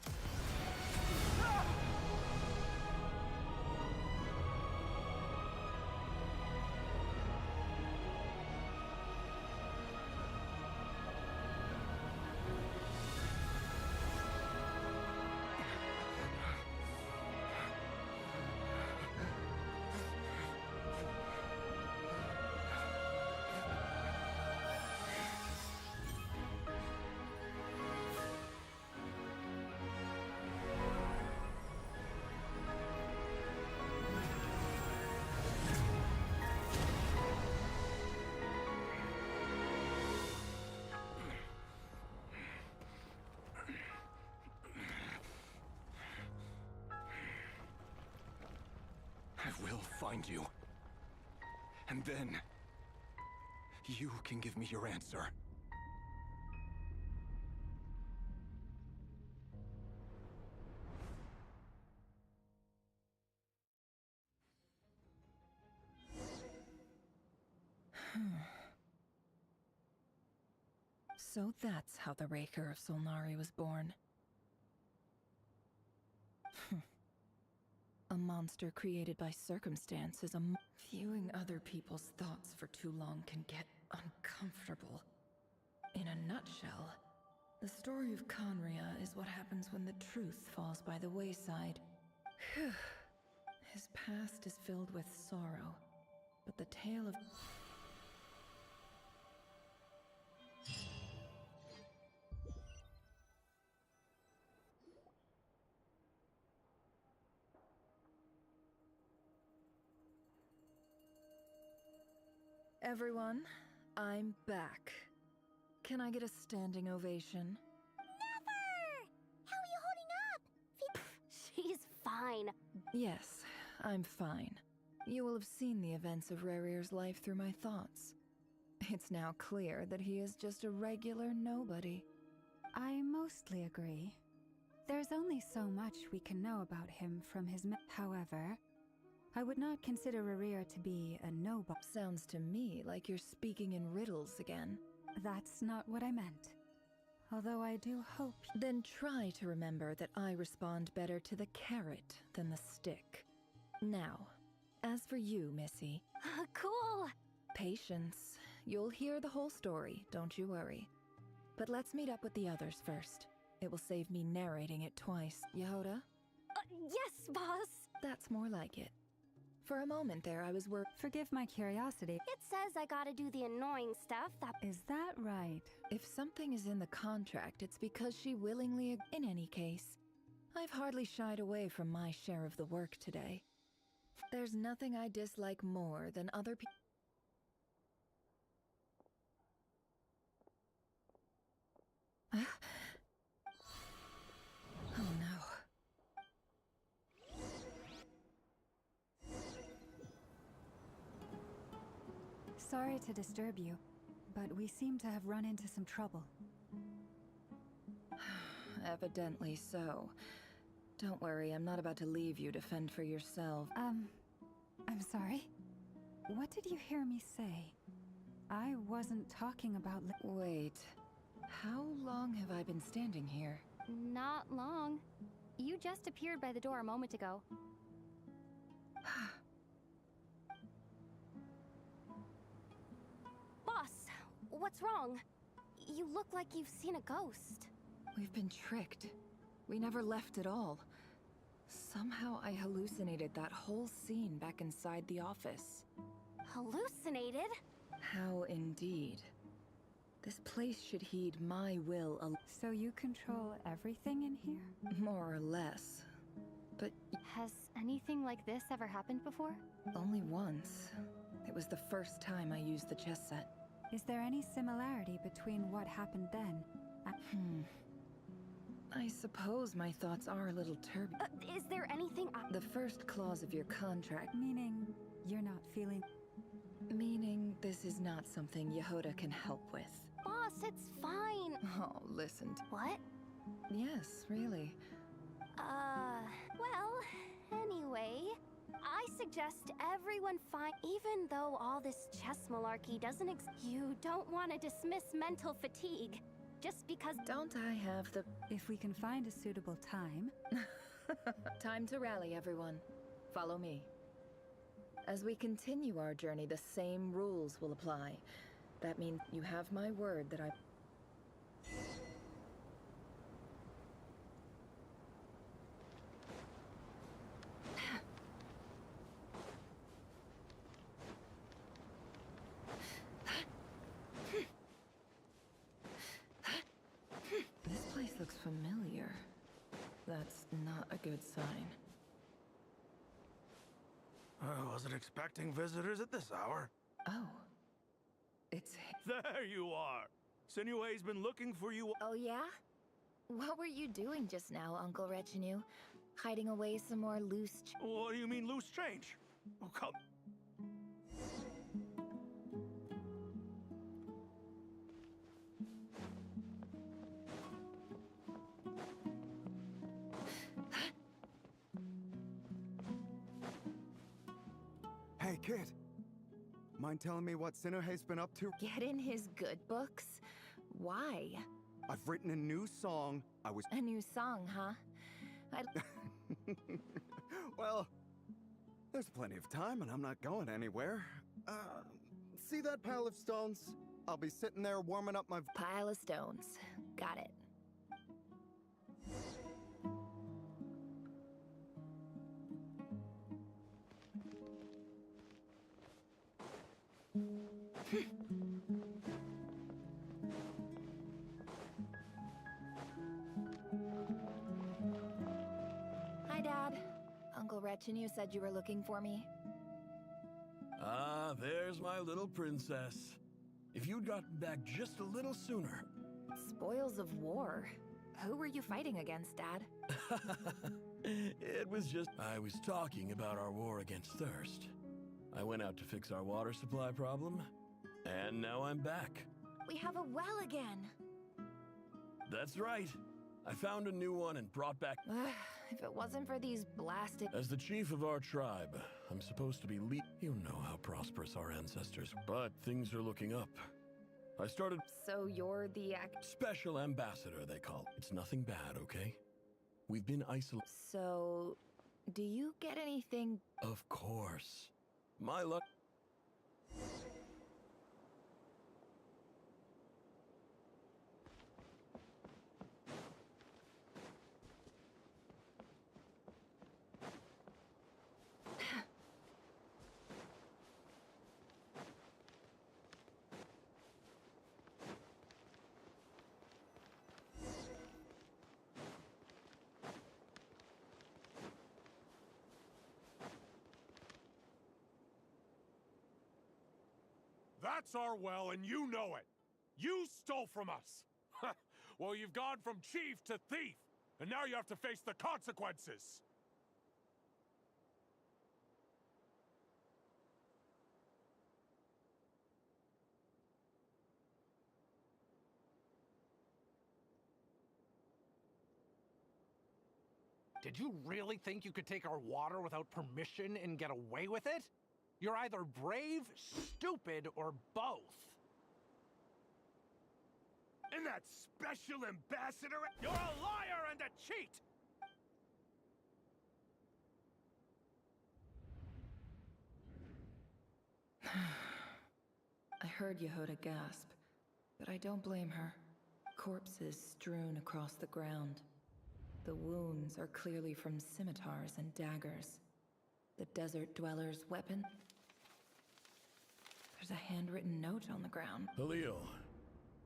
I will find you. And then, you can give me your answer. So that's how the Raker of Solnari was born. A monster created by circumstance is viewing other people's thoughts for too long can get uncomfortable. In a nutshell, the story of Conria is what happens when the truth falls by the wayside. His past is filled with sorrow, but the tale of... Everyone, I'm back. Can I get a standing ovation? Never! How are you holding up? She's fine. Yes, I'm fine. You will have seen the events of Rarir's life through my thoughts. It's now clear that he is just a regular nobody. I mostly agree. There's only so much we can know about him from his however, I would not consider Rarir to be a nobody. Sounds to me like you're speaking in riddles again. That's not what I meant. Although I do hope... Then try to remember that I respond better to the carrot than the stick. Now, as for you, Missy... Cool! Patience. You'll hear the whole story, don't you worry. But let's meet up with the others first. It will save me narrating it twice. Yehoda? Yes, boss! That's more like it. For a moment there, I was Forgive my curiosity. It says I gotta do the annoying stuff that... Is that right? If something is in the contract, it's because she willingly... In any case, I've hardly shied away from my share of the work today. There's nothing I dislike more than other people... Oh no. Sorry to disturb you, but we seem to have run into some trouble. Evidently so. Don't worry, I'm not about to leave you to fend for yourself. I'm sorry? What did you hear me say? I wasn't talking about... Wait. How long have I been standing here? Not long. You just appeared by the door a moment ago. Boss, what's wrong? You look like you've seen a ghost. We've been tricked. We never left at all. Somehow I hallucinated that whole scene back inside the office. Hallucinated? How indeed. This place should heed my will So you control everything in here? More or less. But... Has anything like this ever happened before? Only once. It was the first time I used the chess set. Is there any similarity between what happened then? I suppose my thoughts are a little turbulent. Is there anything The first clause of your contract... Meaning, you're not feeling... Meaning, this is not something Yehoda can help with. Boss, it's fine. Oh, listen. What? Yes, really. Well, anyway, I suggest everyone find... Even though all this chess malarkey doesn't you don't want to dismiss mental fatigue. Just because... Don't I have the... If we can find a suitable time... Time to rally, everyone. Follow me. As we continue our journey, the same rules will apply. That means you have my word that I... This place looks familiar. That's not a good sign. I wasn't expecting visitors at this hour. Oh. It's... There you are! Sinue's been looking for you... Oh, yeah? What were you doing just now, Uncle Retinue? Hiding away some more loose... What do you mean, loose change? Oh, come... Hey, kid. Mind telling me what Sinuhe's been up to? Get in his good books? Why? I've written a new song. A new song, huh? Well, there's plenty of time and I'm not going anywhere. See that pile of stones? I'll be sitting there warming up my... Pile of stones. Got it. Hi, Dad. Uncle Retinue said you were looking for me. Ah, there's my little princess. If you'd gotten back just a little sooner. Spoils of war. Who were you fighting against, Dad? It was just... I was talking about our war against thirst. I went out to fix our water supply problem, and now I'm back. We have a well again. That's right. I found a new one and brought back... If it wasn't for these blasted... As the chief of our tribe, I'm supposed to be You know how prosperous our ancestors... But things are looking up. I started... So you're the Special ambassador, they call it. It's nothing bad, okay? We've been isolated... So... do you get anything... Of course. My luck... That's our well, and you know it. You stole from us. Well, you've gone from chief to thief, and now you have to face the consequences. Did you really think you could take our water without permission and get away with it? You're either brave, stupid, or both. And that special ambassador... You're a liar and a cheat! I heard Yehoda gasp, but I don't blame her. Corpses strewn across the ground. The wounds are clearly from scimitars and daggers. The desert dweller's weapon. There's a handwritten note on the ground. Halil,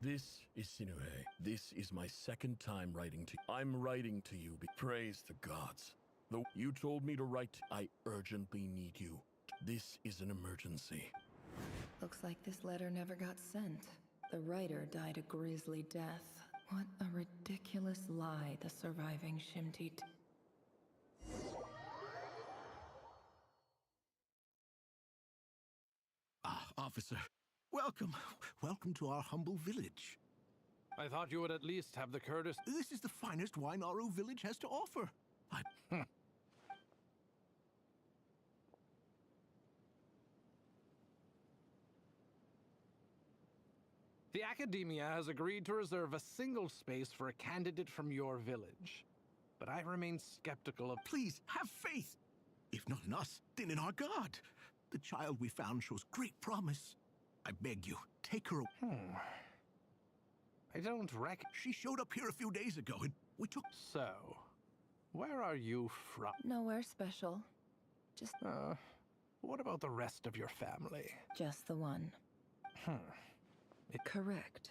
this is Sinue. This is my second time writing to you. I'm writing to you. Praise the gods. Though you told me to write, I urgently need you. This is an emergency. Looks like this letter never got sent. The writer died a grisly death. What a ridiculous lie the surviving Shimti... Officer, welcome. Welcome to our humble village. I thought you would at least have the courtesy... This is the finest wine Aru village has to offer. The Academia has agreed to reserve a single space for a candidate from your village. But I remain skeptical of... Please, have faith. If not in us, then in our god. The child we found shows great promise. I beg you, take her away. I don't reckon... She showed up here a few days ago and we took... So, where are you from? Nowhere special. Just... what about the rest of your family? Just the one. Correct.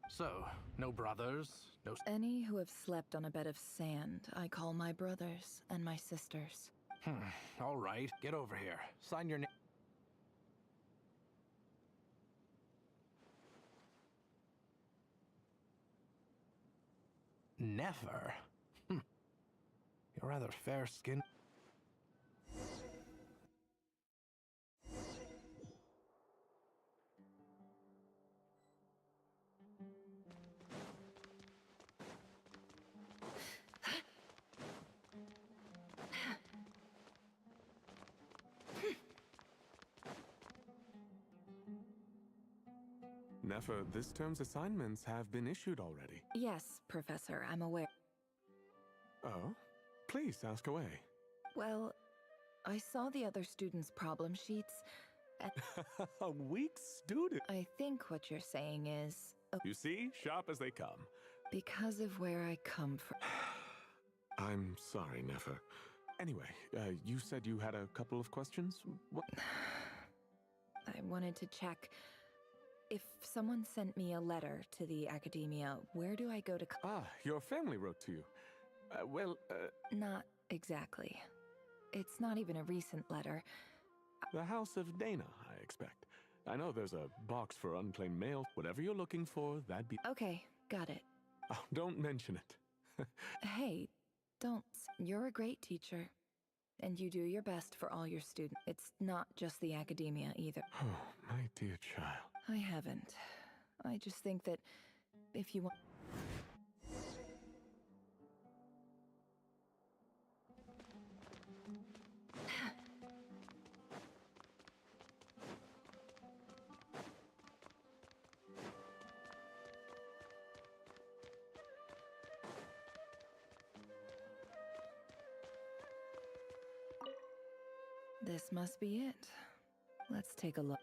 So, no brothers, no... Any who have slept on a bed of sand, I call my brothers and my sisters. All right, get over here. Sign your name. Never? You're rather fair-skinned. Nefer, this term's assignments have been issued already. Yes, Professor, I'm aware. Oh? Please, ask away. Well, I saw the other students' problem sheets, and A weak student. I think what you're saying is... You see? Sharp as they come. Because of where I come from. I'm sorry, Nefer. Anyway, you said you had a couple of questions? What? I wanted to check. If someone sent me a letter to the academia, where do I go to... Ah, your family wrote to you. Not exactly. It's not even a recent letter. The House of Dana, I expect. I know there's a box for unclaimed mail. Whatever you're looking for, that'd be... Okay, got it. Oh, don't mention it. Hey, don't. You're a great teacher. And you do your best for all your students. It's not just the academia either. Oh, my dear child. I haven't. I just think that if you want... This must be it. Let's take a look.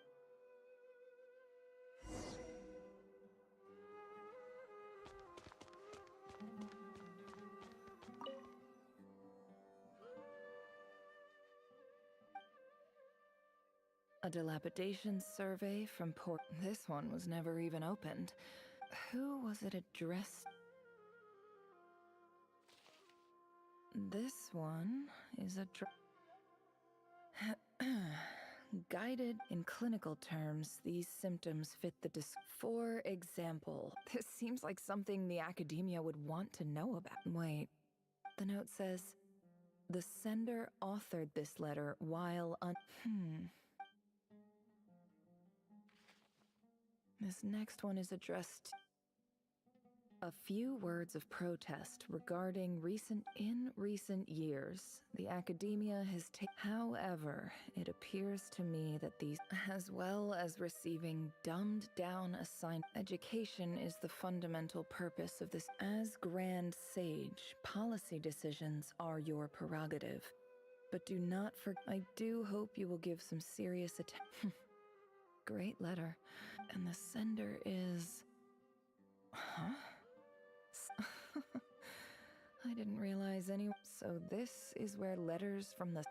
A dilapidation survey from Port. This one was never even opened. Who was it addressed? This one is guided in clinical terms, these symptoms fit the For example, this seems like something the academia would want to know about. Wait, the note says, the sender authored this letter while This next one is addressed. A few words of protest regarding in recent years, the academia has taken. However, it appears to me that these, as well as receiving dumbed down education is the fundamental purpose of this. As Grand Sage, policy decisions are your prerogative. But do not forget, I do hope you will give some serious attention. Great letter. And the sender is... Huh? I didn't realize any. So this is where letters from the...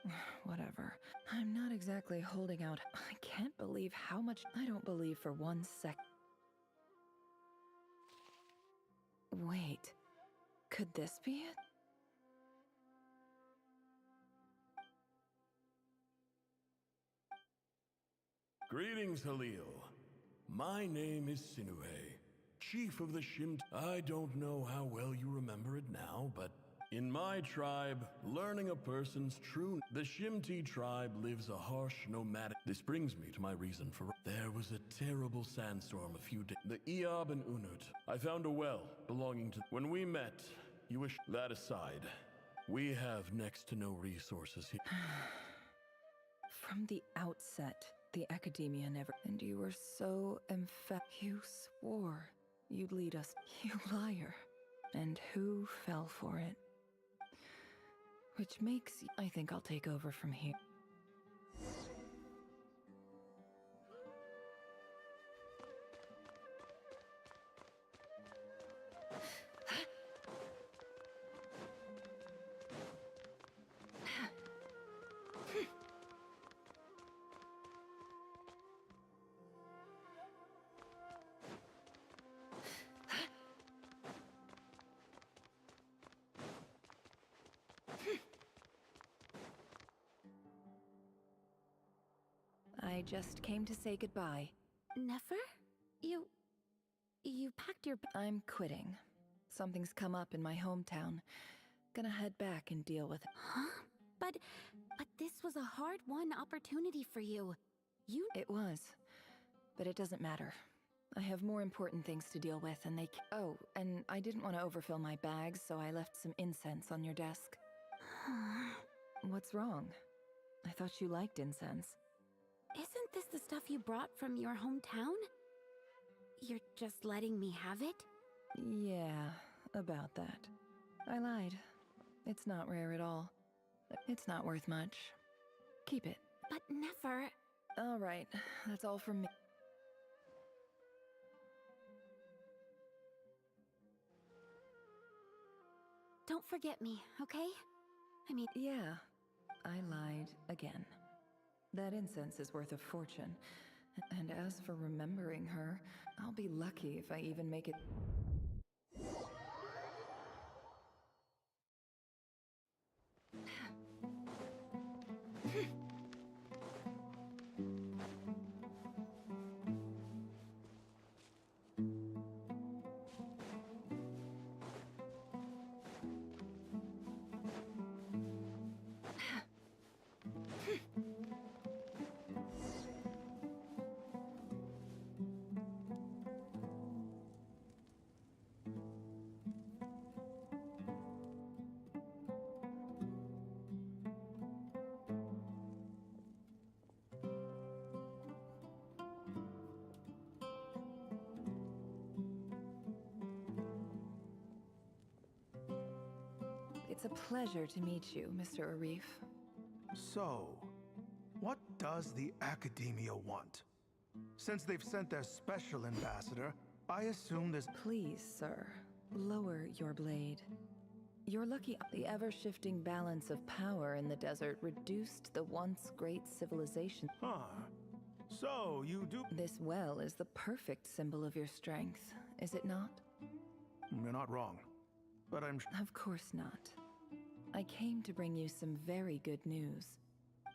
Whatever. I'm not exactly holding out. I can't believe how much... I don't believe for 1 sec. Wait. Could this be it? Greetings, Halil. My name is Sinue, chief of the Shimt. I don't know how well you remember it now, but in my tribe, learning a person's true... The Shimti tribe lives a harsh nomadic... This brings me to my reason for... There was a terrible sandstorm a few days... The Eob and Unut. I found a well belonging to... When we met, you wish... That aside, we have next to no resources here. From the outset, the academia never... And you were so emphatic. You swore you'd lead us. You liar. And who fell for it? Which makes... I think I'll take over from here. I just came to say goodbye. Nefer? You packed your... I'm quitting. Something's come up in my hometown. Gonna head back and deal with it. Huh? But this was a hard-won opportunity for you. It was. But it doesn't matter. I have more important things to deal with and they... Oh, and I didn't want to overfill my bags, so I left some incense on your desk. What's wrong? I thought you liked incense. Isn't this the stuff you brought from your hometown? You're just letting me have it? Yeah, about that. I lied. It's not rare at all. It's not worth much. Keep it. But never. All right, that's all from me. Don't forget me, okay? I mean... Yeah, I lied again. That incense is worth a fortune. And as for remembering her, I'll be lucky if I even make it... It's a pleasure to meet you, Mr. Arif. So, what does the Academia want? Since they've sent their special ambassador, I assume there's... Please, sir, lower your blade. You're lucky the ever-shifting balance of power in the desert reduced the once great civilization. Huh. So, you do... This well is the perfect symbol of your strength, is it not? You're not wrong. But I'm... Of course not. I came to bring you some very good news.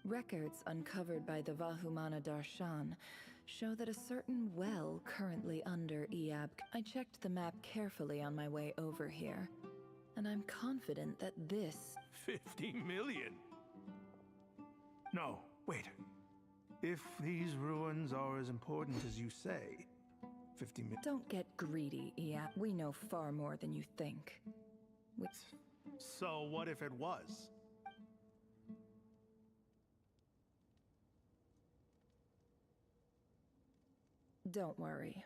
Records uncovered by the Vahumana Darshan show that a certain well currently under Iab. I checked the map carefully on my way over here, and I'm confident that this... 50 million? No, wait. If these ruins are as important as you say, 50 million... Don't get greedy, Iab. We know far more than you think. So what if it was? Don't worry.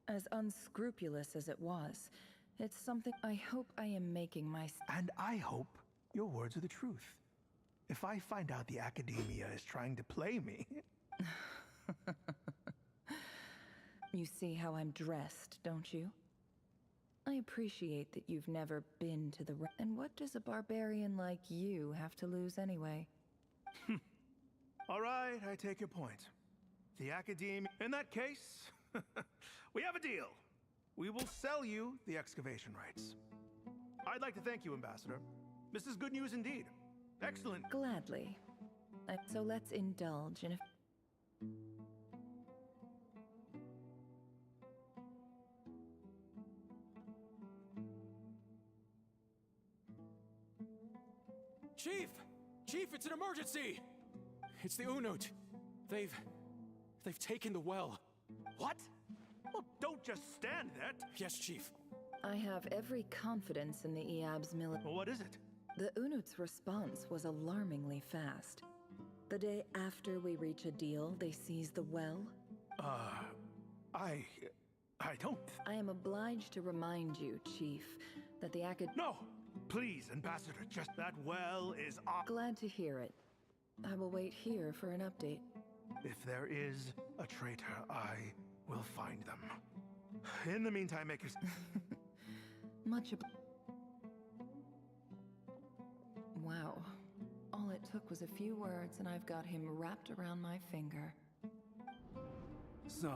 As unscrupulous as it was, it's something I hope I am making my... And I hope your words are the truth. If I find out the Academia is trying to play me... You see how I'm dressed, don't you? I appreciate that you've never been to the... And what does a barbarian like you have to lose anyway? All right, I take your point. The Academia... In that case, we have a deal. We will sell you the excavation rights. I'd like to thank you, Ambassador. This is good news indeed. Excellent. Gladly. So let's indulge in a... Chief! Chief, it's an emergency! It's the Unut. They've taken the well. What? Well, don't just stand there. Yes, Chief. I have every confidence in the Iab's military. Well, what is it? The Unut's response was alarmingly fast. The day after we reach a deal, they seize the well. I don't... I am obliged to remind you, Chief, that the No! Please, Ambassador, just that well is off. Glad to hear it. I will wait here for an update. If there is a traitor, I will find them. In the meantime, make your... Much Wow. All it took was a few words and I've got him wrapped around my finger. So,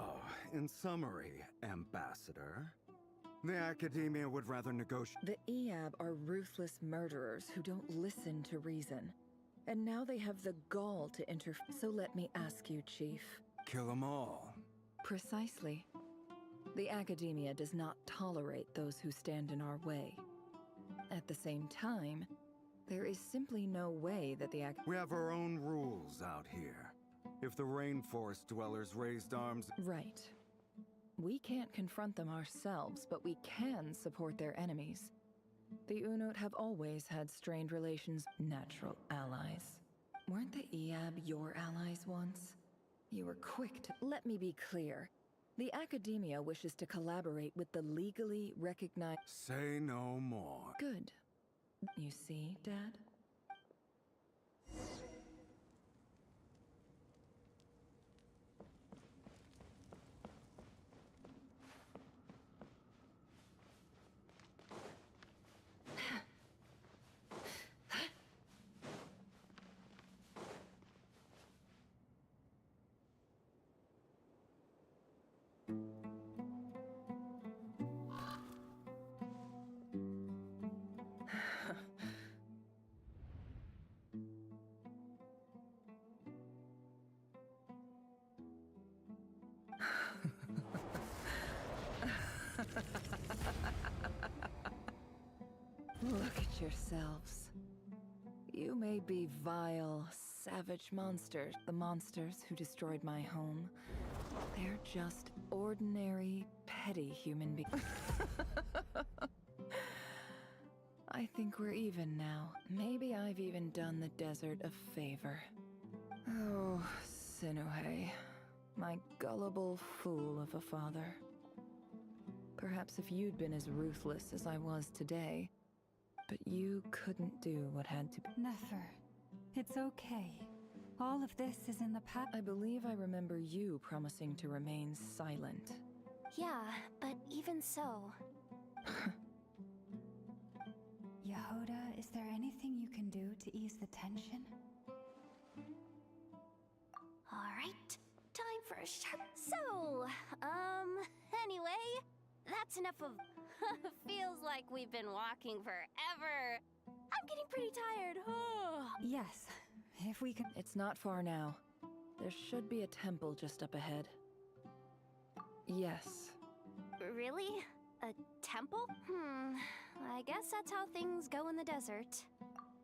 in summary, Ambassador, the Academia would rather negotiate... The Iab are ruthless murderers who don't listen to reason. And now they have the gall to interfere. So let me ask you, Chief. Kill them all. Precisely. The Academia does not tolerate those who stand in our way. At the same time, there is simply no way that the We have our own rules out here. If the rainforest dwellers raised arms... Right. We can't confront them ourselves, but we can support their enemies. The Unut have always had strained relations, natural allies. Weren't the Iab your allies once? You were quick to... Let me be clear. The Academia wishes to collaborate with the legally recognized... Say no more. Good. You see, Dad? Look at yourselves. You may be vile, savage monsters, the monsters who destroyed my home. They're just ordinary, petty human beings. I think we're even now. Maybe I've even done the desert a favor. Oh, Sinuhe, my gullible fool of a father. Perhaps if you'd been as ruthless as I was today, but you couldn't do what had to be. Nefer, it's okay. All of this is in the past. I believe I remember you promising to remain silent. Yeah, but even so... Yehoda, is there anything you can do to ease the tension? Alright, time for a sharp... So, anyway, that's enough of... Feels like we've been walking forever. I'm getting pretty tired. Yes, if we can... It's not far now. There should be a temple just up ahead. Yes. Really? A temple? I guess that's how things go in the desert.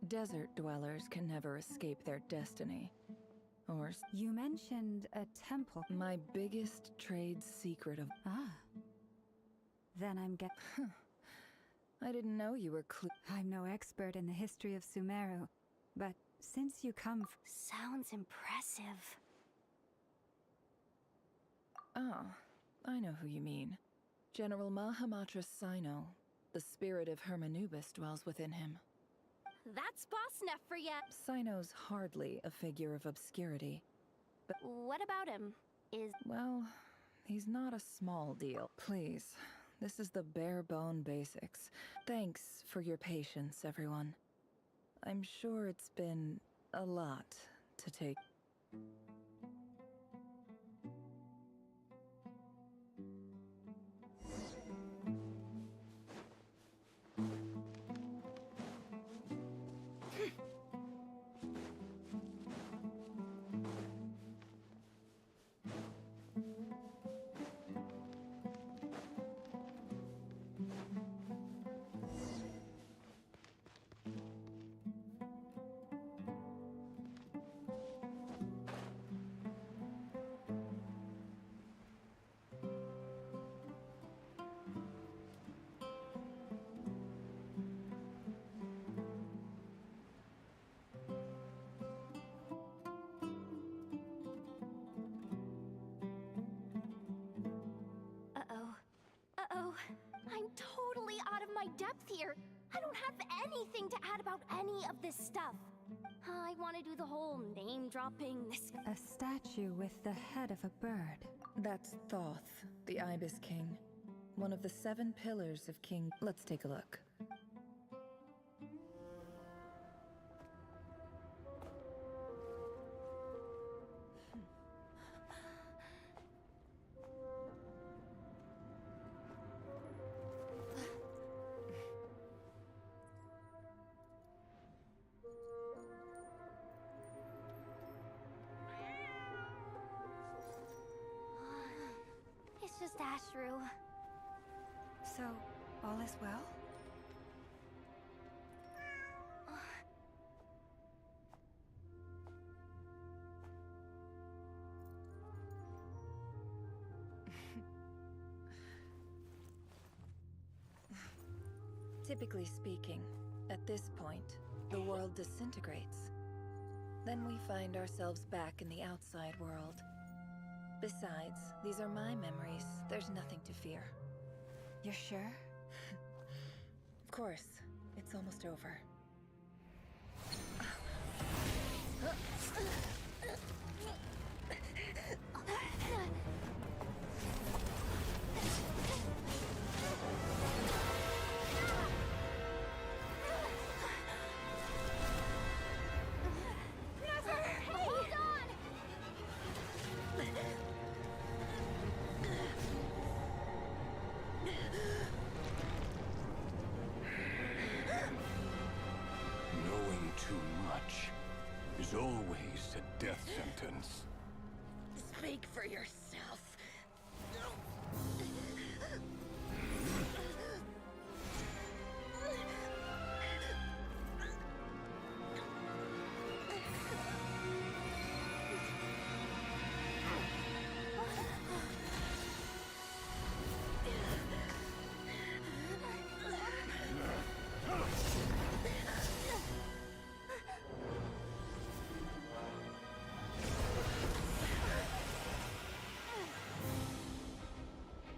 Desert dwellers can never escape their destiny. Or... You mentioned a temple. My biggest trade secret of... Ah. Then I'm I didn't know you were I'm no expert in the history of Sumeru, but since you come Sounds impressive. Ah, I know who you mean. General Mahamatra Sino. The spirit of Hermanubis dwells within him. That's Boss Nefer yet. Sino's hardly a figure of obscurity. But what about him? Well, he's not a small deal. Please. This is the bare-bone basics. Thanks for your patience, everyone. I'm sure it's been a lot to take. I'm totally out of my depth here. I don't have anything to add about any of this stuff. I want to do the whole name-dropping, A statue with the head of a bird. That's Thoth, the Ibis King. One of the 7 pillars of King... Let's take a look. It's just Ashru. So, all is well? Typically speaking, at this point, the world disintegrates. Then we find ourselves back in the outside world. Besides, these are my memories. There's nothing to fear. You're sure? Of course. It's almost over. Knowing too much is always a death sentence. Speak for yourself.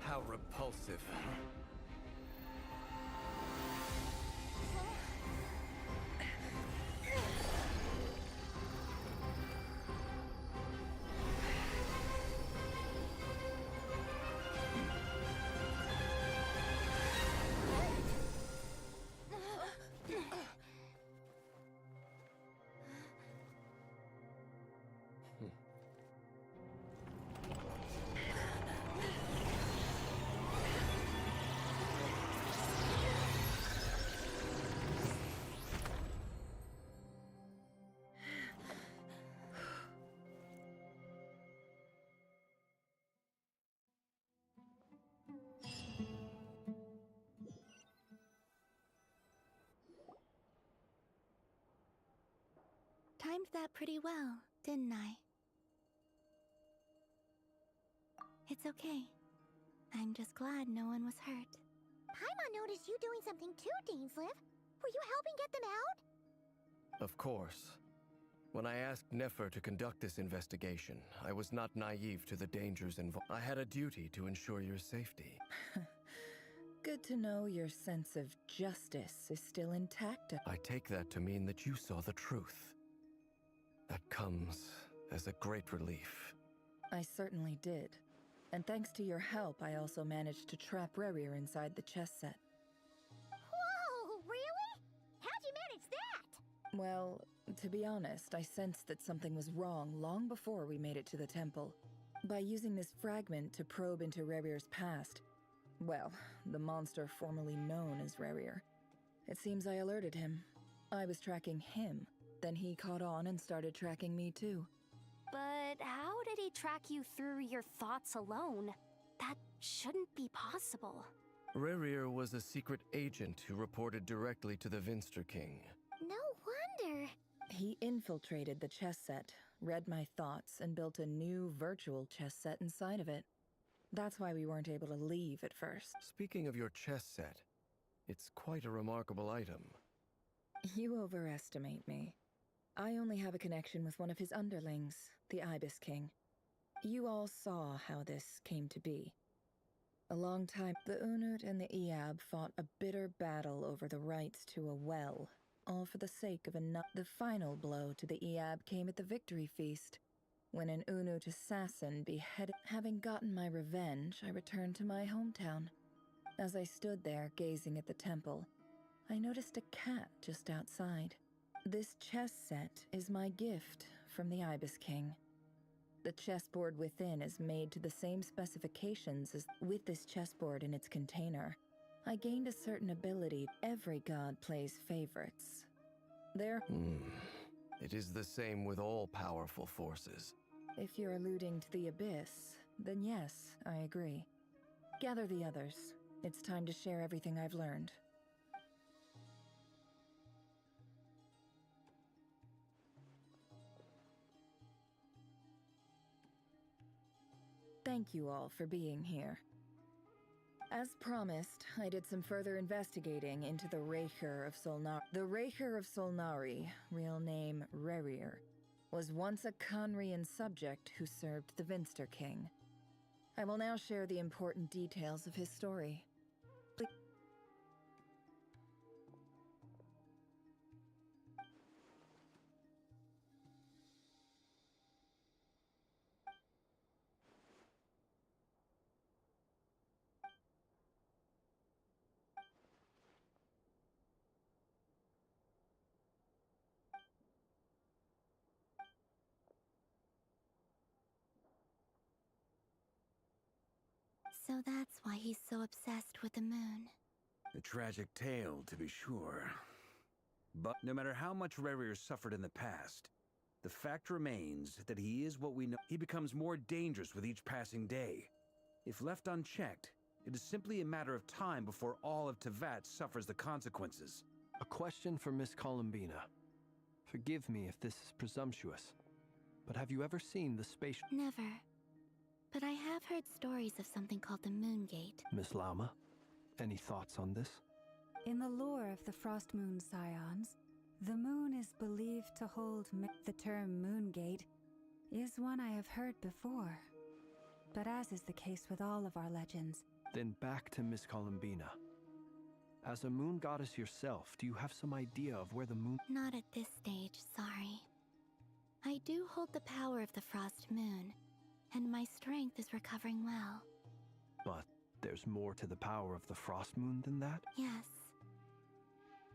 How repulsive, huh? Timed that pretty well, didn't I? It's okay. I'm just glad no one was hurt. Paimon noticed you doing something too, Dainsleif. Were you helping get them out? Of course. When I asked Nefer to conduct this investigation, I was not naive to the dangers involved. I had a duty to ensure your safety. Good to know your sense of justice is still intact. I take that to mean that you saw the truth. That comes as a great relief. I certainly did. And thanks to your help, I also managed to trap Rerir inside the chess set. Whoa, really? How'd you manage that? Well, to be honest, I sensed that something was wrong long before we made it to the temple. By using this fragment to probe into Rerir's past, well, the monster formerly known as Rerir, it seems I alerted him. I was tracking him. Then he caught on and started tracking me too. But how did he track you through your thoughts alone? That shouldn't be possible. Rerir was a secret agent who reported directly to the Vinster King. No wonder. He infiltrated the chess set, read my thoughts, and built a new virtual chess set inside of it. That's why we weren't able to leave at first. Speaking of your chess set, it's quite a remarkable item. You overestimate me. I only have a connection with one of his underlings, the Ibis King. You all saw how this came to be. A long time, the Unut and the Eab fought a bitter battle over the rights to a well, all for the sake of the final blow to the Eab came at the victory feast, when an Unut assassin beheaded. Having gotten my revenge, I returned to my hometown. As I stood there gazing at the temple, I noticed a cat just outside. This chess set is my gift from the Ibis King. The chessboard within is made to the same specifications as with this chessboard in its container. I gained a certain ability. Every god plays favorites. It is the same with all powerful forces. If you're alluding to the Abyss, then yes, I agree. Gather the others. It's time to share everything I've learned. Thank you all for being here. As promised, I did some further investigating into the Reicher of Solnari. The Reicher of Solnari, real name Rerir, was once a Conrian subject who served the Vinster King. I will now share the important details of his story. So that's why he's so obsessed with the moon. A tragic tale, to be sure. But no matter how much Rerir suffered in the past, the fact remains that he is what we know. He becomes more dangerous with each passing day. If left unchecked, it is simply a matter of time before all of Teyvat suffers the consequences. A question for Miss Columbina. Forgive me if this is presumptuous, but have you ever seen the spatial... Never. But I have heard stories of something called the Moon Gate. Miss Lama, any thoughts on this? In the lore of the Frost Moon Scions, the moon is believed to hold the term Moon Gate is one I have heard before. But as is the case with all of our legends... Then back to Miss Columbina. As a moon goddess yourself, do you have some idea of where the moon... Not at this stage, sorry. I do hold the power of the Frost Moon, and my strength is recovering well. But there's more to the power of the Frost Moon than that? Yes.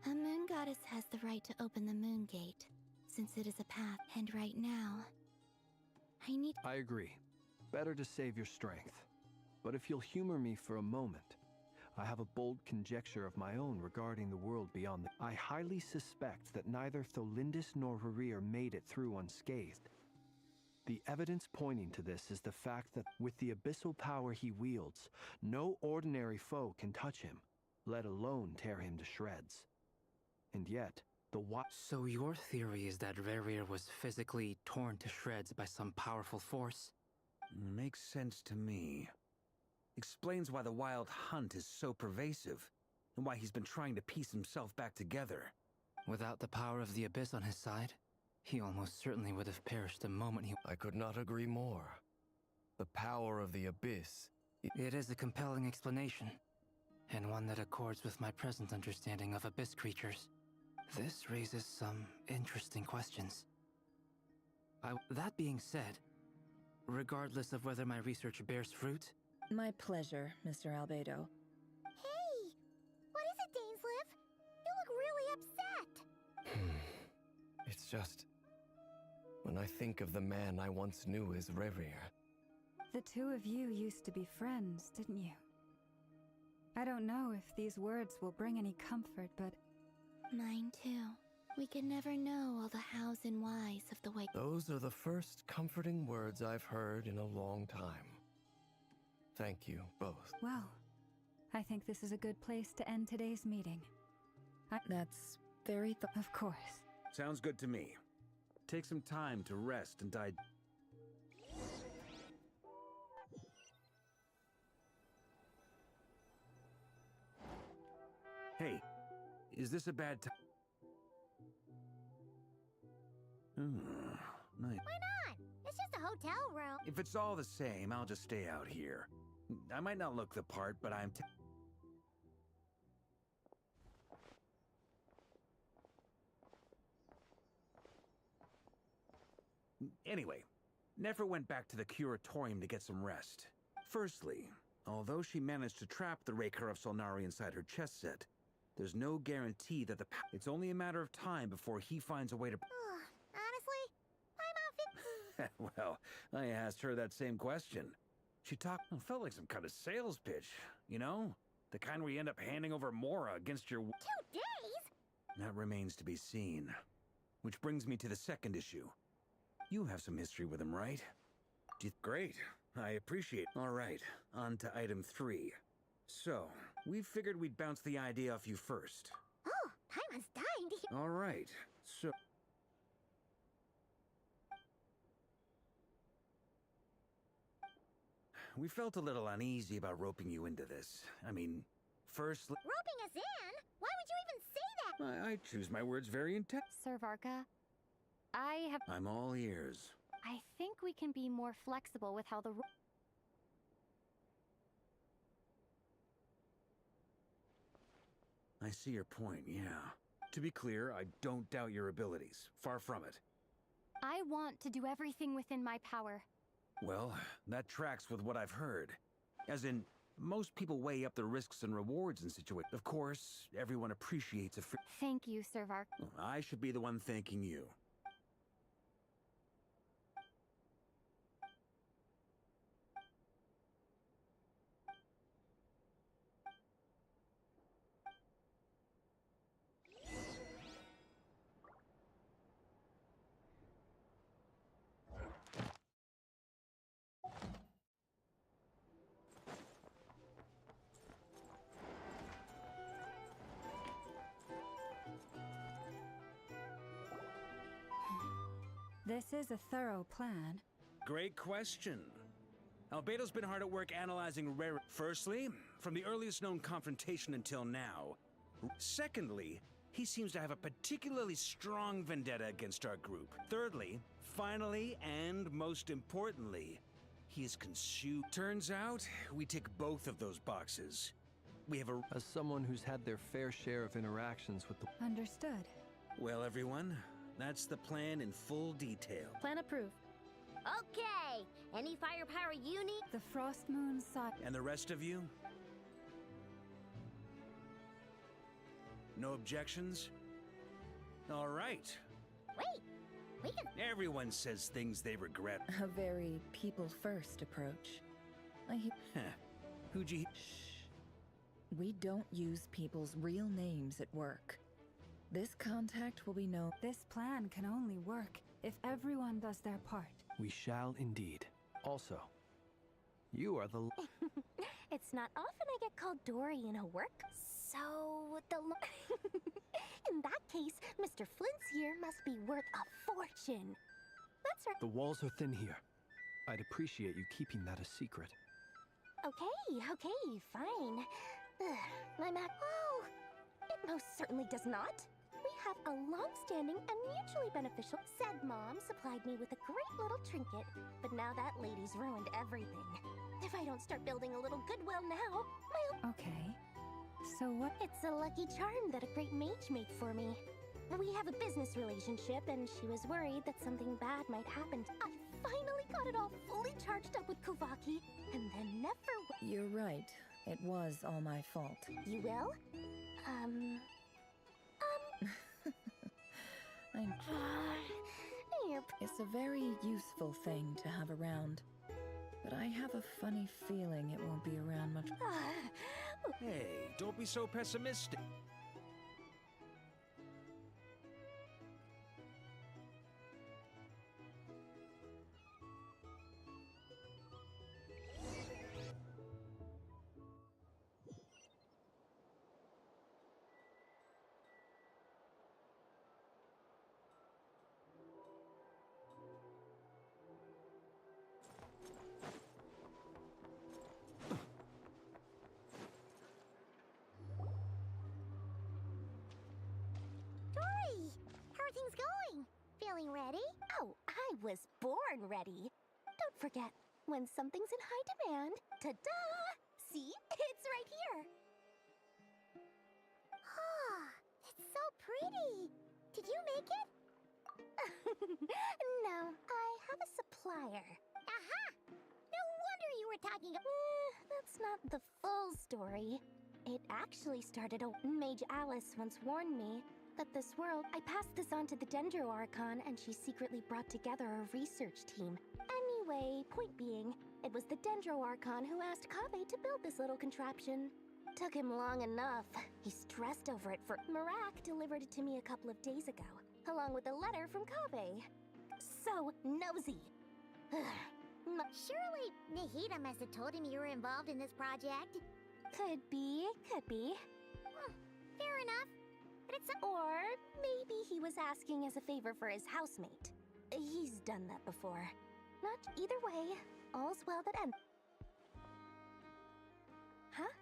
A moon goddess has the right to open the Moon Gate, since it is a path, and right now, I need... I agree. Better to save your strength. But if you'll humor me for a moment, I have a bold conjecture of my own regarding the world beyond the... I highly suspect that neither Tholindis nor Rerir made it through unscathed. The evidence pointing to this is the fact that with the abyssal power he wields, no ordinary foe can touch him, let alone tear him to shreds. And yet, the So your theory is that Rerir was physically torn to shreds by some powerful force? Makes sense to me. Explains why the Wild Hunt is so pervasive, and why he's been trying to piece himself back together. Without the power of the Abyss on his side, he almost certainly would have perished the moment he... I could not agree more. The power of the Abyss... It is a compelling explanation, and one that accords with my present understanding of Abyss creatures. This raises some interesting questions. That being said, regardless of whether my research bears fruit... My pleasure, Mr. Albedo. Hey! What is it, Dainsleif? You look really upset! It's just... When I think of the man I once knew as Rerir... The two of you used to be friends, didn't you? I don't know if these words will bring any comfort, but... Mine too. We can never know all the hows and whys of the way... Those are the first comforting words I've heard in a long time. Thank you, both. Well, I think this is a good place to end today's meeting. That's very Of course. Sounds good to me. Take some time to rest and die. Hey, is this a bad time? Nice. Why not? It's just a hotel room. If it's all the same, I'll just stay out here. I might not look the part, but I'm... Anyway, Nefer went back to the curatorium to get some rest. Firstly, although she managed to trap the Raker of Solnari inside her chest set, there's no guarantee that it's only a matter of time before he finds a way to... Honestly, I'm off it. Well, I asked her that same question. She felt like some kind of sales pitch, you know? The kind where you end up handing over Mora against your... 2 days? That remains to be seen. Which brings me to the second issue. You have some history with him, right? Great. I appreciate it. All right, on to item 3. So, we figured we'd bounce the idea off you first. Oh, Paimon's dying to hear... All right, so... We felt a little uneasy about roping you into this. I mean, first... Roping us in? Why would you even say that? I choose my words very intentionally. Sir Varka, I'm all ears. I think we can be more flexible with how the I see your point, yeah. To be clear, I don't doubt your abilities. Far from it. I want to do everything within my power. Well, that tracks with what I've heard. As in, most people weigh up the risks and rewards in situations. Of course, everyone appreciates a free... Thank you, Servar. I should be the one thanking you. This is a thorough plan. Great question. Albedo's been hard at work analyzing rare... Firstly, from the earliest known confrontation until now. Secondly, he seems to have a particularly strong vendetta against our group. Thirdly, finally, and most importantly, he is consumed. Turns out, we tick both of those boxes. We have a... As someone who's had their fair share of interactions with the... Understood. Well, everyone, that's the plan in full detail. Plan approved. Okay! Any firepower you need? The Frost Moon side. And the rest of you? No objections? All right. Wait! We can... Everyone says things they regret. A very people-first approach. Who'd you... Shh. We don't use people's real names at work. This contact will be known. This plan can only work if everyone does their part. We shall indeed. Also, you are the... It's not often I get called Dory in a work, so the... In that case, Mr. Flint's here must be worth a fortune. That's right. The walls are thin here. I'd appreciate you keeping that a secret. Okay, fine. My Mac... Oh, it most certainly does not. We have a long-standing and mutually beneficial... Said Mom supplied me with a great little trinket, but now that lady's ruined everything. If I don't start building a little goodwill now, Okay. So what... It's a lucky charm that a great mage made for me. We have a business relationship, and she was worried that something bad might happen. I finally got it all fully charged up with Kuvaki, and then never... You're right. It was all my fault. You will? It's a very useful thing to have around. But I have a funny feeling it won't be around much. Hey, don't be so pessimistic. Feeling ready? Oh, I was born ready. Don't forget, when something's in high demand, ta-da! See? It's right here. Ah, it's so pretty. Did you make it? No, I have a supplier. Aha! No wonder you were talking. That's not the full story. It actually started Mage Alice once warned me that this world... I passed this on to the Dendro Archon, and she secretly brought together a research team. Anyway, point being, it was the Dendro Archon who asked Kaveh to build this little contraption. Took him long enough. He stressed over it for... Marak delivered it to me a couple of days ago, along with a letter from Kaveh. So nosy. Surely Nahida must have told him you were involved in this project. Could be. Fair enough. But it's Or maybe he was asking as a favor for his housemate. He's done that before. Not either way, all's well that ends. Huh?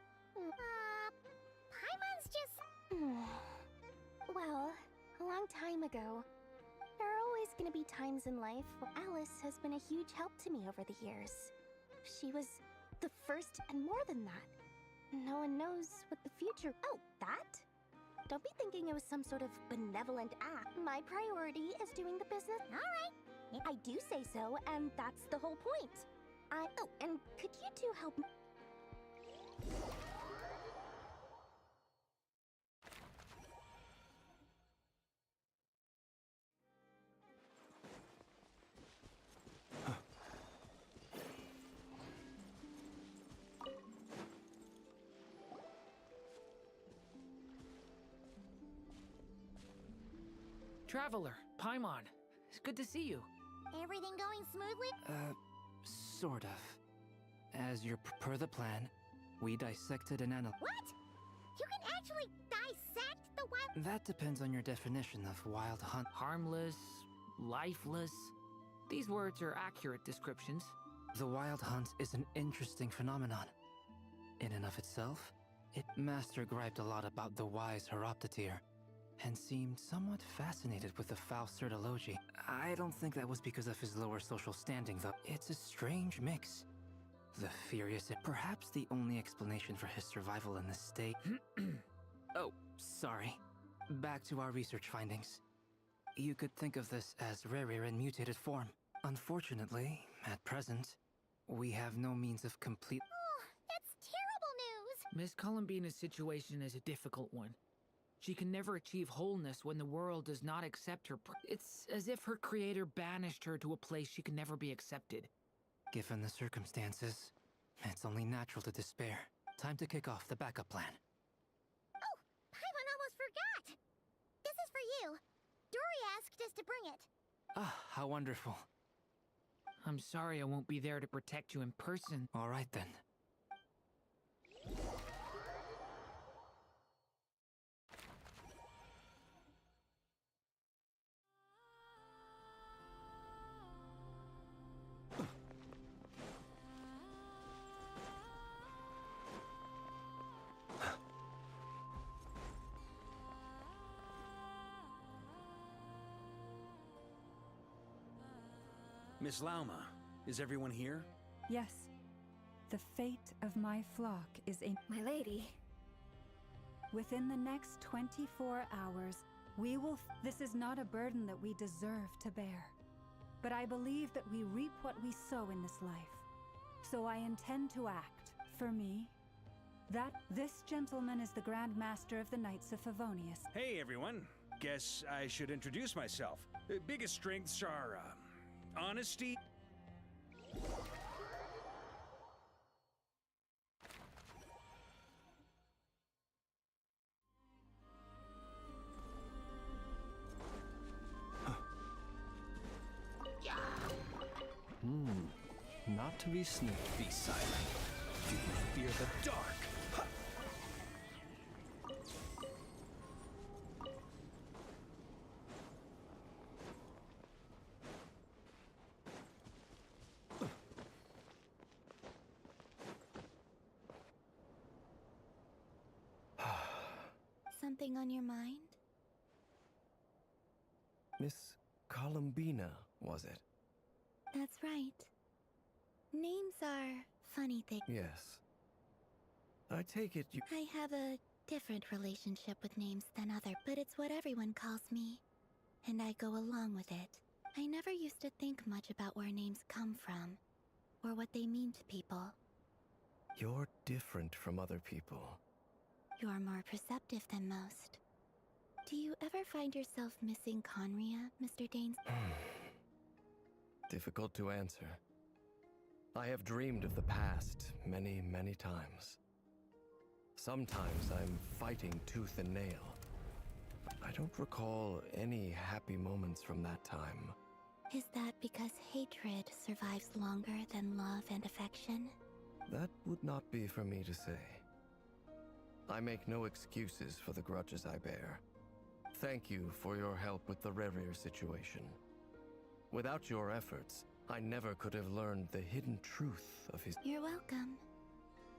Paimon's just... Well, a long time ago, There are always gonna be times in life where Alice has been a huge help to me over the years. She was the first and more than that. No one knows what the future— Oh, that? Don't be thinking it was some sort of benevolent act. My priority is doing the business— Alright. I do say so, and that's the whole point. Oh, and could you two help me? Traveler, Paimon. It's good to see you. Everything going smoothly? Sort of. As per the plan, we dissected an animal. What? You can actually dissect the wild— That depends on your definition of wild hunt. Harmless, lifeless. These words are accurate descriptions. The wild hunt is an interesting phenomenon. In and of itself, Master griped a lot about the wise Horoptotire, and seemed somewhat fascinated with the foul Certology. I don't think that was because of his lower social standing, though. It's a strange mix. The furious— Perhaps the only explanation for his survival in this state— Oh, sorry. Back to our research findings. You could think of this as Rerir in mutated form. Unfortunately, at present, we have no means of complete— Oh, that's terrible news! Miss Columbina's situation is a difficult one. She can never achieve wholeness when the world does not accept her. It's as if her creator banished her to a place she can never be accepted. Given the circumstances, it's only natural to despair. Time to kick off the backup plan. Oh, Paimon almost forgot! This is for you. Dory asked us to bring it. Ah, how wonderful. I'm sorry I won't be there to protect you in person. All right then. Miss Lauma, is everyone here? Yes. The fate of my flock is in— My lady. Within the next 24 hours, we will— This is not a burden that we deserve to bear. But I believe that we reap what we sow in this life. So I intend to act, for me, that this gentleman is the Grand Master of the Knights of Favonius. Hey, everyone. Guess I should introduce myself. Biggest strengths are, honesty. Not to be sniffed. Be silent. Do you fear the dark? Something on your mind? Miss Columbina, was it? That's right. Names are funny things. Yes. I take it you— I have a different relationship with names than other, but it's what everyone calls me. And I go along with it. I never used to think much about where names come from, or what they mean to people. You're different from other people. You're more perceptive than most. Do you ever find yourself missing Conria, Mr. Danes? Difficult to answer. I have dreamed of the past many, many times. Sometimes I'm fighting tooth and nail. I don't recall any happy moments from that time. Is that because hatred survives longer than love and affection? That would not be for me to say. I make no excuses for the grudges I bear. Thank you for your help with the Rerir situation. Without your efforts, I never could have learned the hidden truth of his— You're welcome.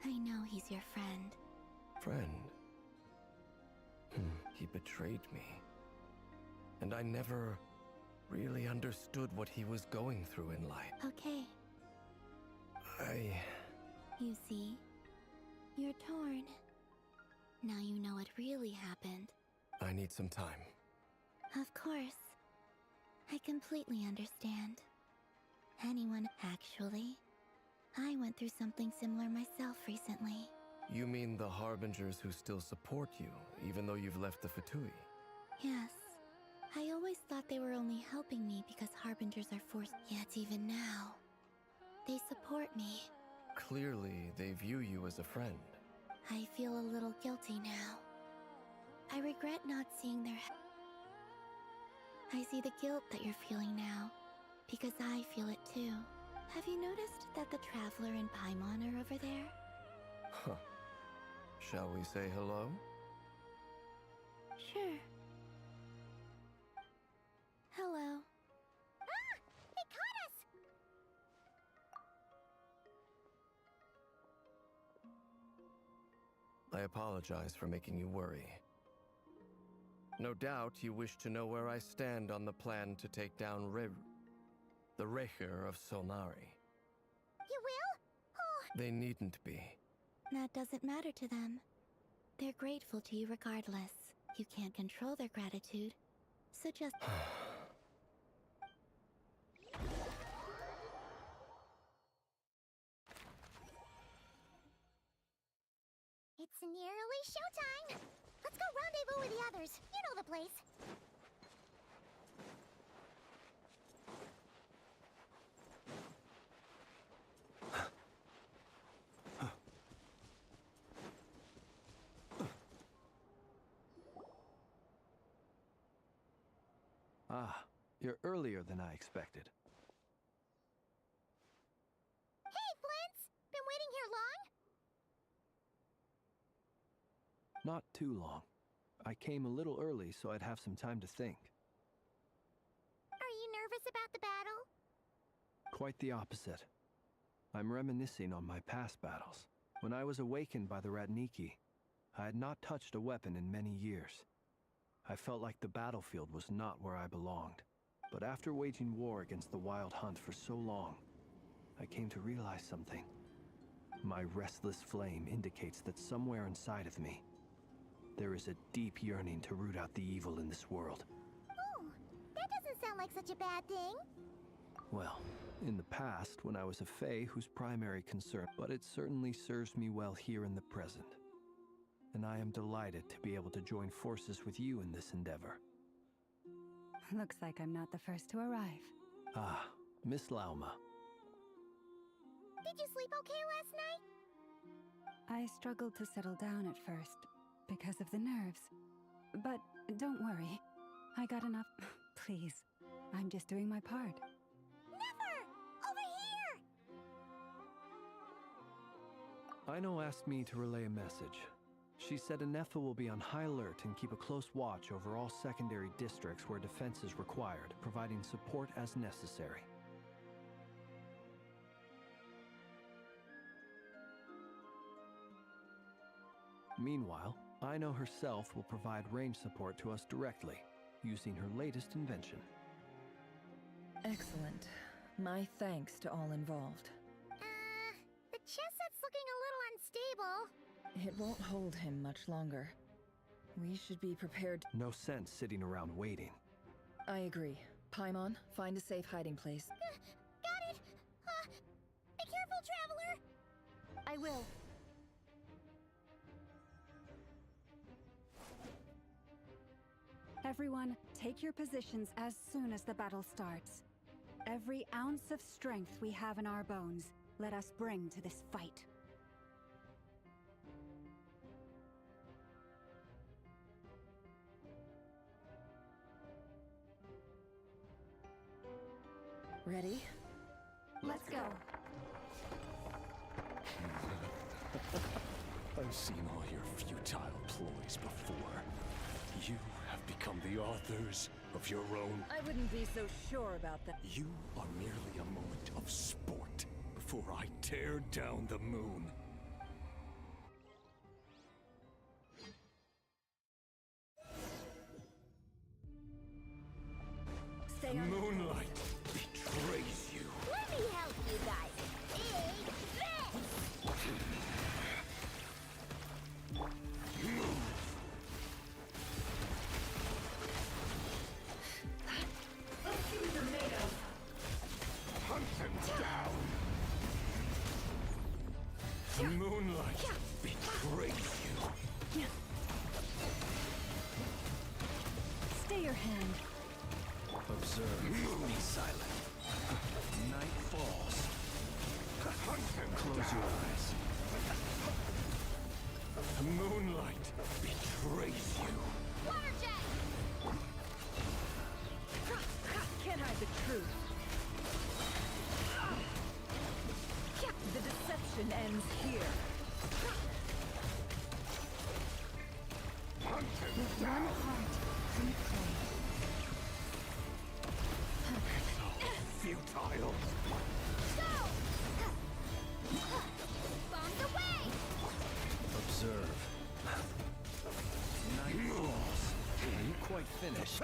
I know he's your friend. Friend? He betrayed me. And I never really understood what he was going through in life. Okay. You see? You're torn. Now you know what really happened. I need some time. Of course. I completely understand. Actually, I went through something similar myself recently. You mean the Harbingers who still support you, even though you've left the Fatui? Yes. I always thought they were only helping me because Harbingers are forced. Yet even now, they support me. Clearly, they view you as a friend. I feel a little guilty now. I regret not seeing their... I see the guilt that you're feeling now, because I feel it too. Have you noticed that the Traveler and Paimon are over there? Huh. Shall we say hello? Sure. Hello. Ah! They caught us! I apologize for making you worry. No doubt you wish to know where I stand on the plan to take down the Recher of Solnari. You will? Oh. They needn't be. That doesn't matter to them. They're grateful to you regardless. You can't control their gratitude, so just... It's nearly showtime! Let's go rendezvous with the others. You know the place. Ah, you're earlier than I expected. Hey, Flint's! Been waiting here long? Not too long. I came a little early so I'd have some time to think. Are you nervous about the battle? Quite the opposite. I'm reminiscing on my past battles. When I was awakened by the Ratniki, I had not touched a weapon in many years. I felt like the battlefield was not where I belonged. But after waging war against the Wild Hunt for so long, I came to realize something. My restless flame indicates that somewhere inside of me, there is a deep yearning to root out the evil in this world. Oh, that doesn't sound like such a bad thing. Well, in the past, when I was a Fae whose primary concern, but it certainly serves me well here in the present. And I am delighted to be able to join forces with you in this endeavor. Looks like I'm not the first to arrive. Ah, Miss Lauma. Did you sleep okay last night? I struggled to settle down at first, because of the nerves. But don't worry, I got enough... Please, I'm just doing my part. Never! Over here! Aino asked me to relay a message. She said Anefa will be on high alert and keep a close watch over all secondary districts where defense is required, providing support as necessary. Meanwhile, Aino herself will provide range support to us directly, using her latest invention. Excellent. My thanks to all involved. The chess set's looking a little unstable. It won't hold him much longer. We should be prepared. No sense sitting around waiting. I agree. Paimon, find a safe hiding place. Got it! Be careful, Traveler! I will. Everyone, take your positions as soon as the battle starts. Every ounce of strength we have in our bones, let us bring to this fight. Ready? Let's go. I've seen all your futile ploys before. You have become the authors of your own... I wouldn't be so sure about that. You are merely a moment of sport before I tear down the moon. Stay on. The moonlight betrays you. Stay your hand. Observe. Be silent. Night falls. Close your eyes. The moonlight betrays you. Water jet! Can't hide the truth. The deception ends here. With one heart, we play. Futile. Go! Bombs away! Observe. Night falls. Are you quite finished?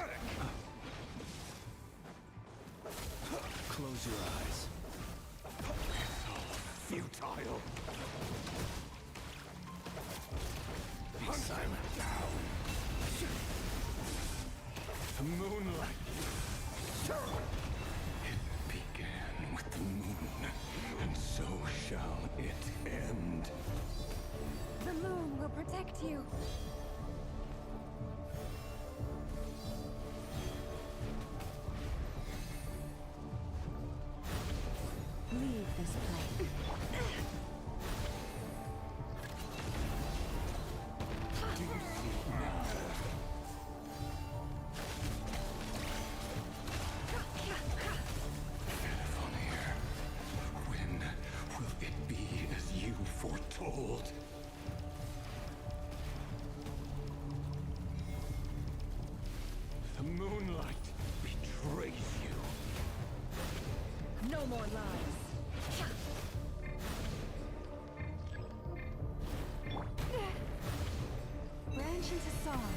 Close your eyes. Futile. Be silent now. The moonlight. It began with the moon, and so shall it end. The moon will protect you. Leave this place. Do you see now? Vladimir, when will it be as you foretold? The moonlight betrays you. No more lies. Branch into song.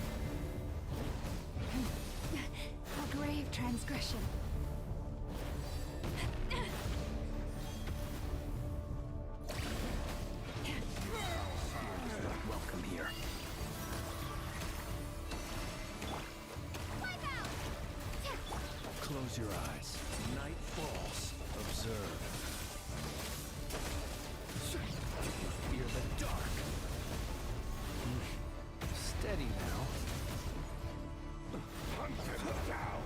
A grave transgression. Welcome here. Close your eyes. Night falls. Observe. Fear the dark. Steady now. Hunt him down.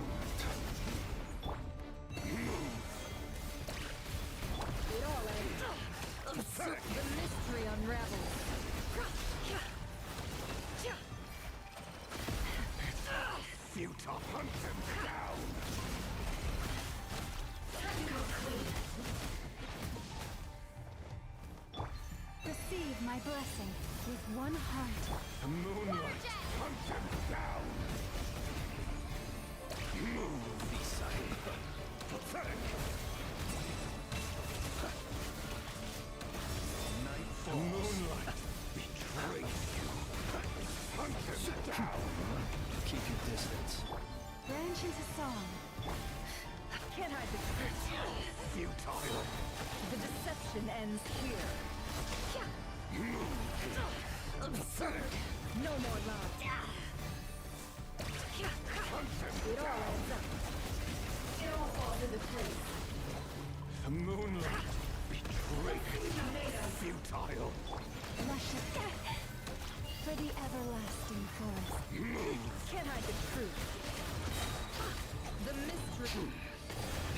It all ends. The mystery unravels. Futile. Hunt him down. Receive my blessing with one heart. The moonlight. Hunt him down. Move. Be silent. Pathetic. Night falls. The moonlight betrays you. Hunt him down. Keep your distance. Branch into song. Can't hide the truth. Futile. The deception ends here. Pathetic. No more love. It all ends up. It all falls into place. The moonlight betrays you. Futile. Luscious. For the everlasting forest. Can't hide the truth. The mystery.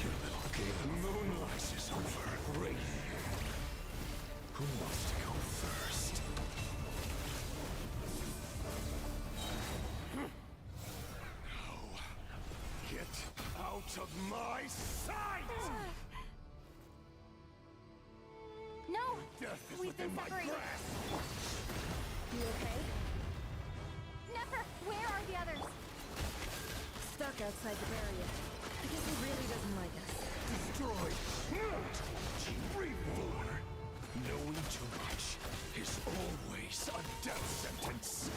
Your little game. The moonlight is over. Great. Who wants to go first? No. Get out of my sight! No! Death is We've within been my separated. grasp! You okay? Nefer, where are the others? Stuck outside the barrier. I guess he really doesn't like us. Destroyed. Reborn. Knowing too much is always a death sentence.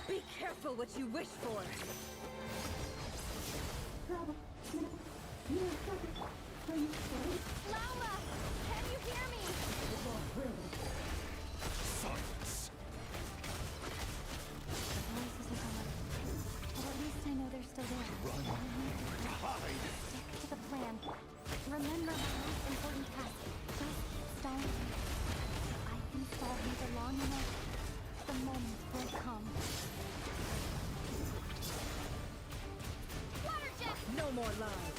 Be careful what you wish for. Lauma! Can you hear me? Silence. The voices are gone. But at least I know they're still there. Run. Hide. Stick to the plan. Remember my most important task. Just stop only if I can solve it long enough, the moment will come. Water jet! No more lies.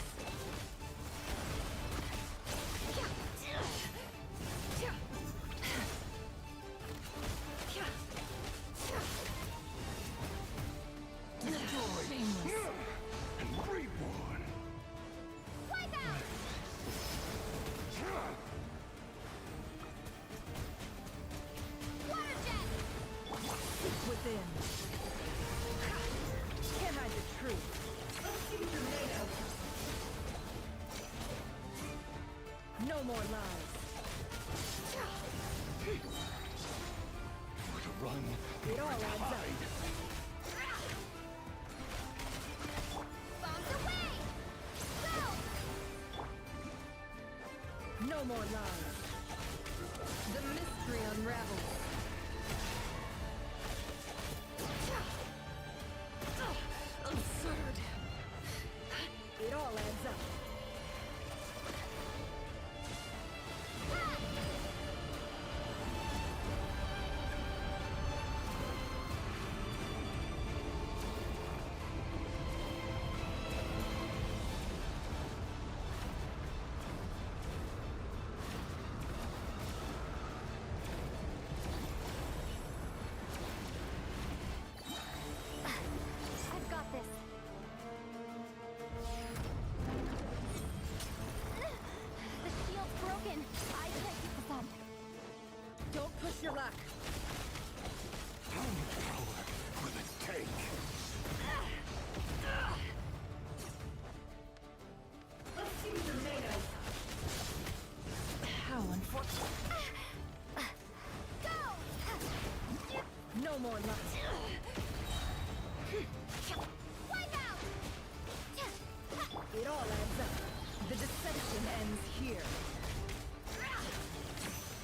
Destroyed and reborn. Wipe out! Water jet! Within. Can't hide the truth. No more lies. For the run, It all adds up. Bombs away! Go! No more lies. The mystery unravels. Absurd. It all adds up. I've got this. The shield's broken. I can't keep this up. Don't push your luck. how much power will it take? Let's see what you're made of. How unfortunate. Go! No more lies. Wipe out! It all adds up. The deception ends here.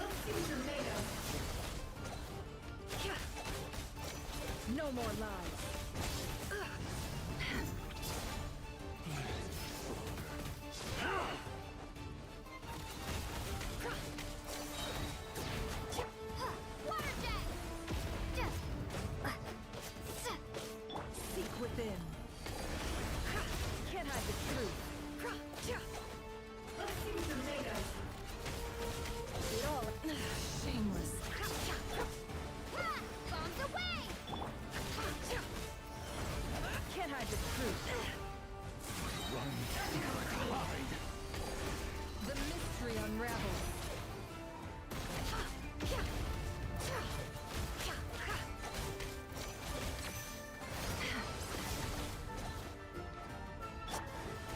Let's see what you're made of. No more lies. Water jet! Seek within. Can't hide the truth. Let's see what you're made of. It all shameless. Bombs away! Can't hide the truth. Run, hide. The mystery unravels.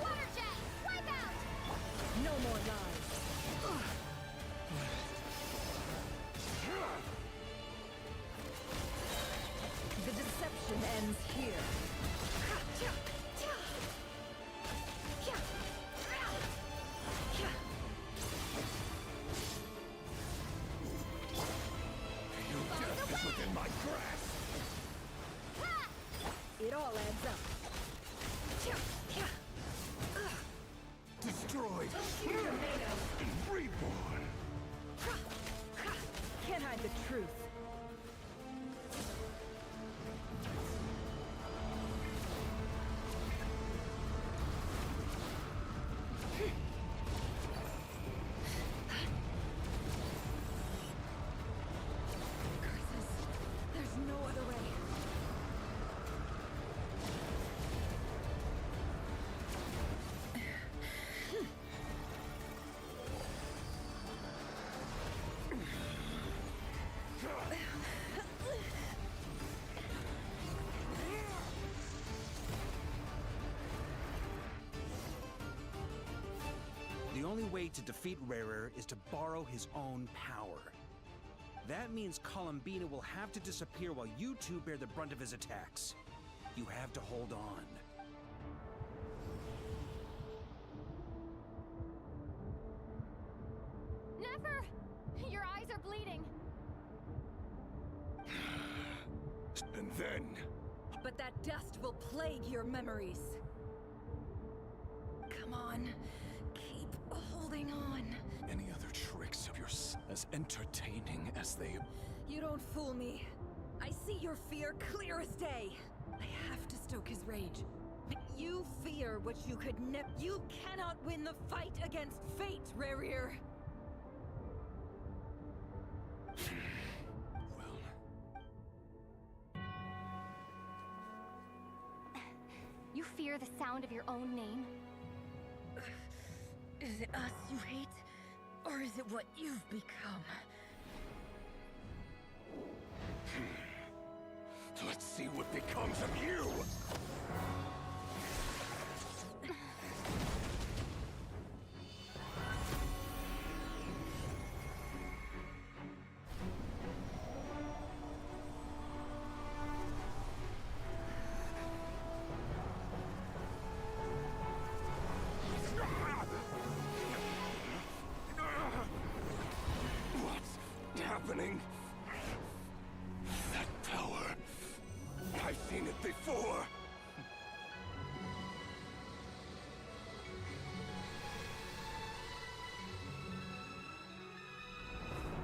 Water jet! Wipe out! No more lies. The deception ends here. Your death is within my grasp. It all adds up. Destroyed and reborn. Can't hide the truth. Curses. There's no other way. The only way to defeat Rarer is to borrow his own power. That means Columbina will have to disappear while you two bear the brunt of his attacks. You have to hold on. Never! Your eyes are bleeding. And then, But that dust will plague your memories. Come on. Keep holding on. Any other tricks of your course, as entertaining as they... You don't fool me. I see your fear clear as day. I have to stoke his rage. You fear what you could never... You cannot win the fight against fate, Rarier. You fear the sound of your own name? Is it us you hate? Or is it what you've become? Let's see what becomes of you! What's happening? That power... I've seen it before!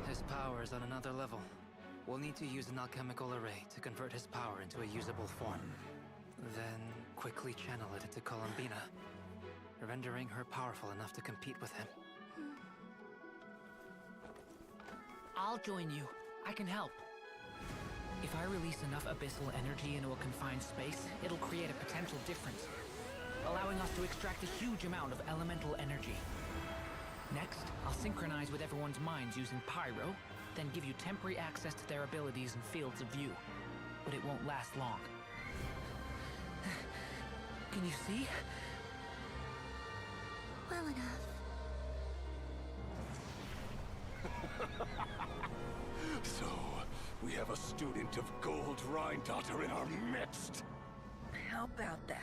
His power is on another level. We'll need to use an alchemical array to convert his power into a usable form. Then quickly channel it into Columbina, rendering her powerful enough to compete with him. I'll join you. I can help. If I release enough abyssal energy into a confined space, it'll create a potential difference, allowing us to extract a huge amount of elemental energy. Next, I'll synchronize with everyone's minds using Pyro, then give you temporary access to their abilities and fields of view. But it won't last long. Can you see? Well enough. So, we have a student of Gold Rhine-Daughter in our midst. How about that?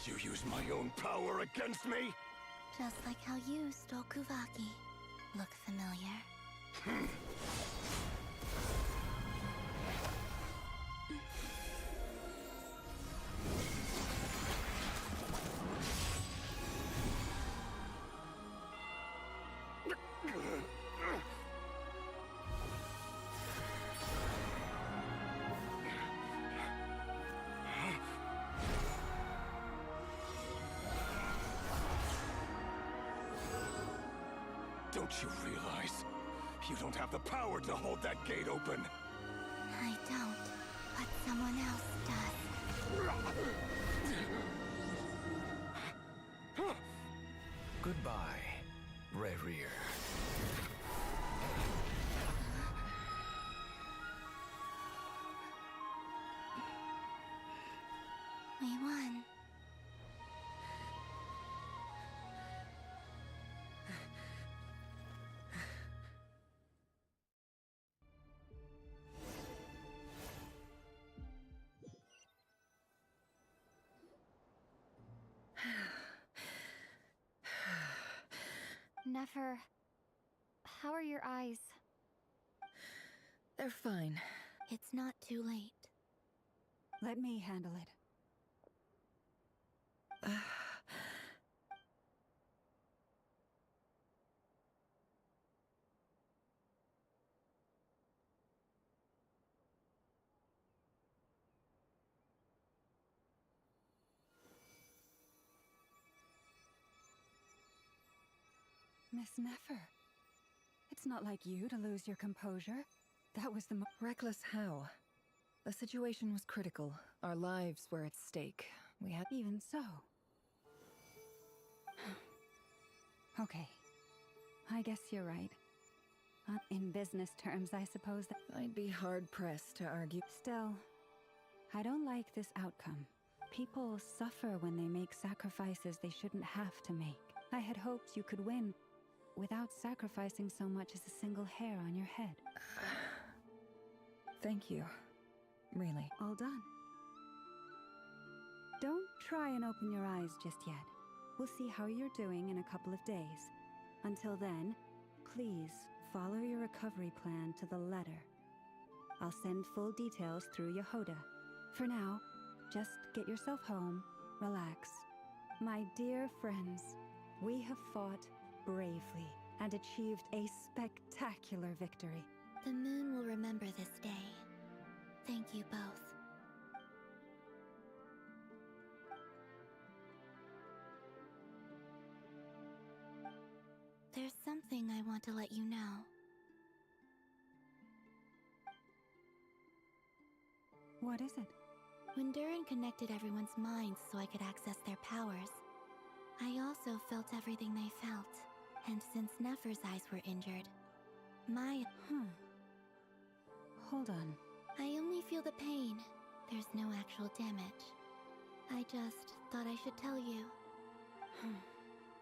You use my own power against me? Just like how you stole Kuvaki. Look familiar? Don't you realize? You don't have the power to hold that gate open. I don't, but someone else does. Goodbye, Rarier. We won. Nefer, how are your eyes? They're fine. It's not too late. Let me handle it. Miss Nefer, it's not like you to lose your composure. That was the Reckless how? The situation was critical. Our lives were at stake. We had... Even so. Okay. I guess you're right. In business terms, I suppose that... I'd be hard-pressed to argue. Still, I don't like this outcome. People suffer when they make sacrifices they shouldn't have to make. I had hoped you could win without sacrificing so much as a single hair on your head. Thank you. Really. All done. Don't try and open your eyes just yet. We'll see how you're doing in a couple of days. Until then, please follow your recovery plan to the letter. I'll send full details through Yehoda. For now, just get yourself home, relax. My dear friends, we have fought bravely and achieved a spectacular victory. The moon will remember this day. Thank you both. There's something I want to let you know. What is it? When Durin connected everyone's minds so I could access their powers, I also felt everything they felt. And since Nefer's eyes were injured, my... Hold on. I only feel the pain. There's no actual damage. I just thought I should tell you.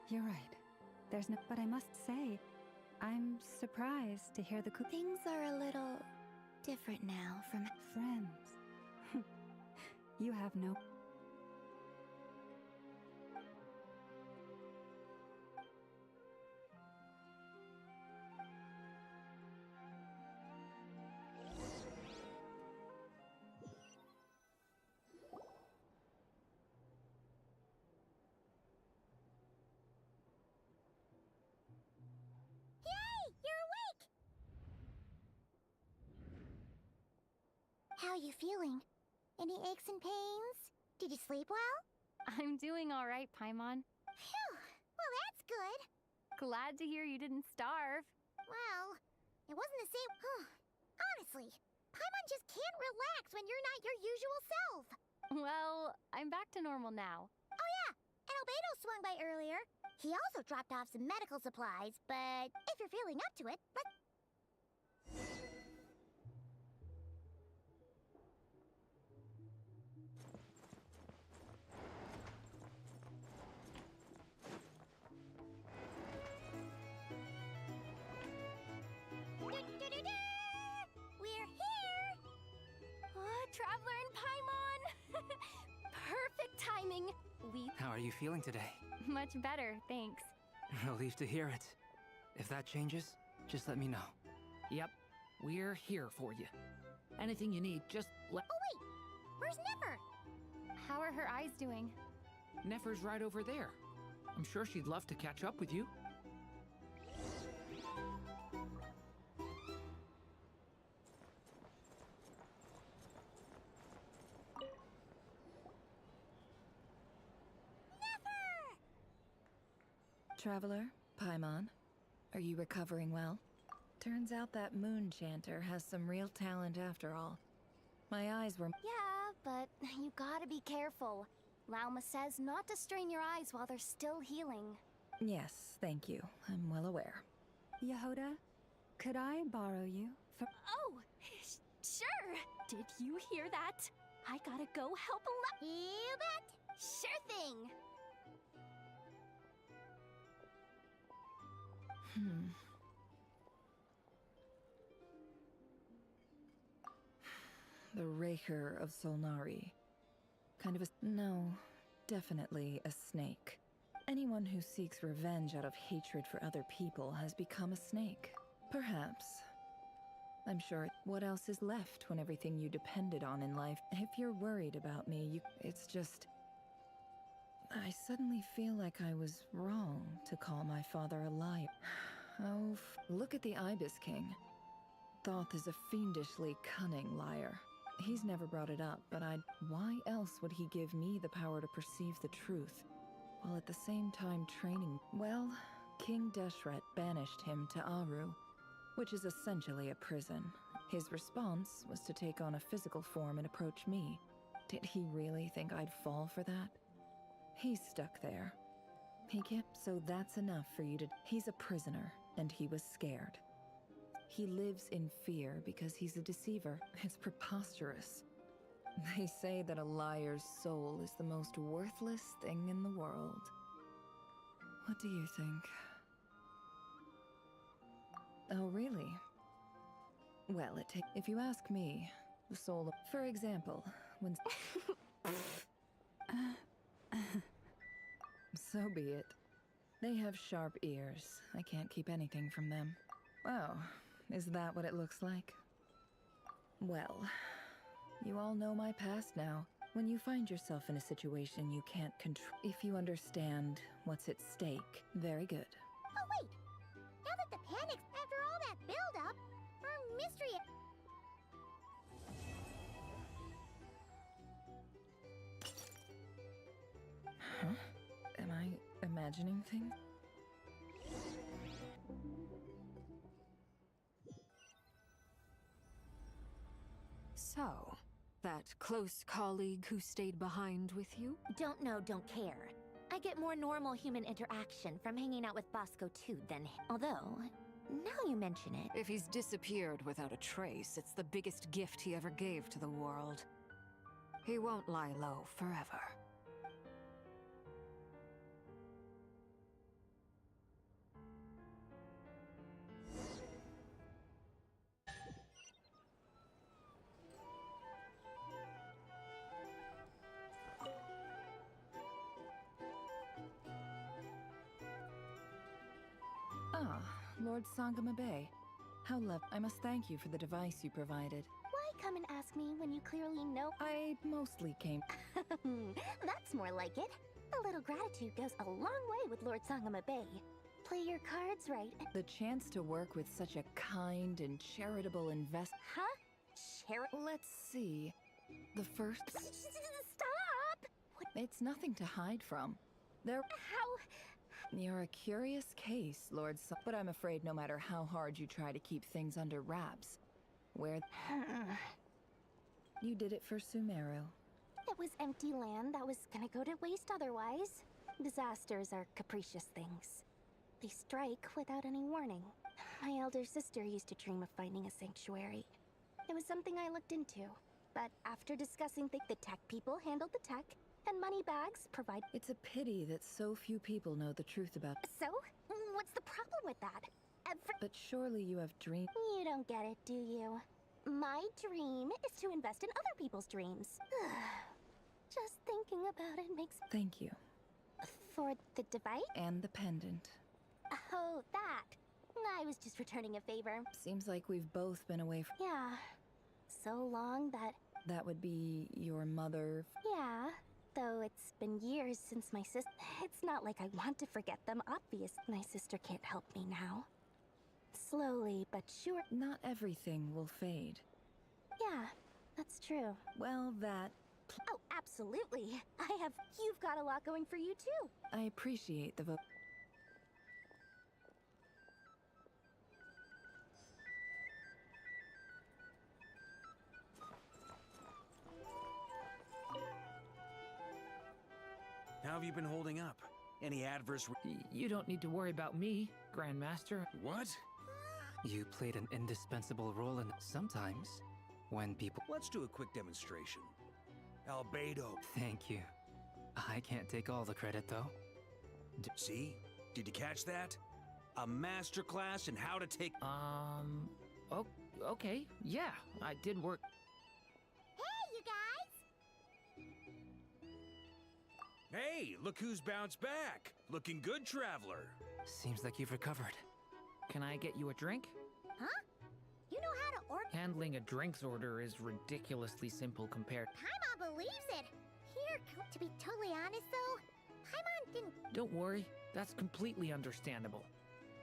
You're right. There's no... But I must say, I'm surprised to hear the Things are a little different now from... Friends. You have no... How are you feeling? Any aches and pains? Did you sleep well? I'm doing all right, Paimon. Phew, well that's good. Glad to hear you didn't starve. Well, it wasn't the same... Honestly, Paimon just can't relax when you're not your usual self. Well, I'm back to normal now. Oh yeah, and Albedo swung by earlier. He also dropped off some medical supplies, but if you're feeling up to it, let's... We're here! Traveler and Paimon! Perfect timing! How are you feeling today? Much better, thanks. Relieved to hear it. If that changes, just let me know. Yep, we're here for you. Anything you need, just let... Oh wait! Where's Nefer? How are her eyes doing? Nefer's right over there. I'm sure she'd love to catch up with you. Traveler, Paimon, are you recovering well? Turns out that moon chanter has some real talent after all. My eyes were... Yeah, but you gotta be careful. Lauma says not to strain your eyes while they're still healing. Yes, thank you. I'm well aware. Yehoda, could I borrow you for... Oh, sure! Did you hear that? I gotta go help You bet! Sure thing! The Raker of Solnari. Kind of a... No, definitely a snake. Anyone who seeks revenge out of hatred for other people has become a snake. Perhaps. I'm sure. What else is left when everything you depended on in life? If you're worried about me, it's just... I suddenly feel like I was wrong to call my father a liar. Oh, look at the Ibis King. Thoth is a fiendishly cunning liar. He's never brought it up, but why else would he give me the power to perceive the truth, while at the same time training? Well, King Deshret banished him to Aru, which is essentially a prison. His response was to take on a physical form and approach me. Did he really think I'd fall for that? He's stuck there. He can't... So that's enough for you to... He's a prisoner, and he was scared. He lives in fear because he's a deceiver. It's preposterous. They say that a liar's soul is the most worthless thing in the world. What do you think? Oh, really? Well, if you ask me, the soul of... For example, when... So be it. They have sharp ears. I can't keep anything from them. Oh, is that what it looks like? Well, you all know my past now. When you find yourself in a situation you can't control, if you understand what's at stake, very good. Oh, wait! Now that the panic's after all that build-up, our mystery... Huh? Am I imagining things? So, that close colleague who stayed behind with you? Don't know, don't care. I get more normal human interaction from hanging out with Bosco too than him. Although, now you mention it... If he's disappeared without a trace, it's the biggest gift he ever gave to the world. He won't lie low forever. Ah, Lord Sangama Bay. How I must thank you for the device you provided. Why come and ask me when you clearly know? I mostly came... That's more like it. A little gratitude goes a long way with Lord Sangama Bay. Play your cards right. The chance to work with such a kind and charitable Huh? Let's see. The first... Stop! It's nothing to hide from. There... How... You're a curious case, Lord but I'm afraid no matter how hard you try to keep things under wraps, you did it for Sumeru. It was empty land that was gonna go to waste otherwise. Disasters are capricious things. They strike without any warning. My elder sister used to dream of finding a sanctuary. It was something I looked into, but after discussing the tech people handled the tech, and money bags provide... It's a pity that so few people know the truth about... So? What's the problem with that? But surely you have dreams... You don't get it, do you? My dream is to invest in other people's dreams. Just thinking about it makes... Thank you. For the device? And the pendant. Oh, that. I was just returning a favor. Seems like we've both been away from... Yeah. So long that... That would be your mother... Yeah. Though it's been years since my sister... It's not like I want to forget them, obvious. My sister can't help me now. Slowly, but sure... Not everything will fade. Yeah, that's true. Well, that... Oh, absolutely. You've got a lot going for you, too. I appreciate the vote. How have you been holding up? Any adverse... You don't need to worry about me, Grandmaster. What? You played an indispensable role in... Sometimes, when people... Let's do a quick demonstration. Albedo. Thank you. I can't take all the credit, though. See? Did you catch that? A masterclass in how to take... Oh, okay. Yeah, I did work... Hey, you guys! Hey, look who's bounced back. Looking good, traveler. Seems like you've recovered. Can I get you a drink? Huh? You know how to order... Handling a drinks order is ridiculously simple compared... Paimon believes it! Here, to be totally honest though, Paimon didn't... Don't worry, that's completely understandable.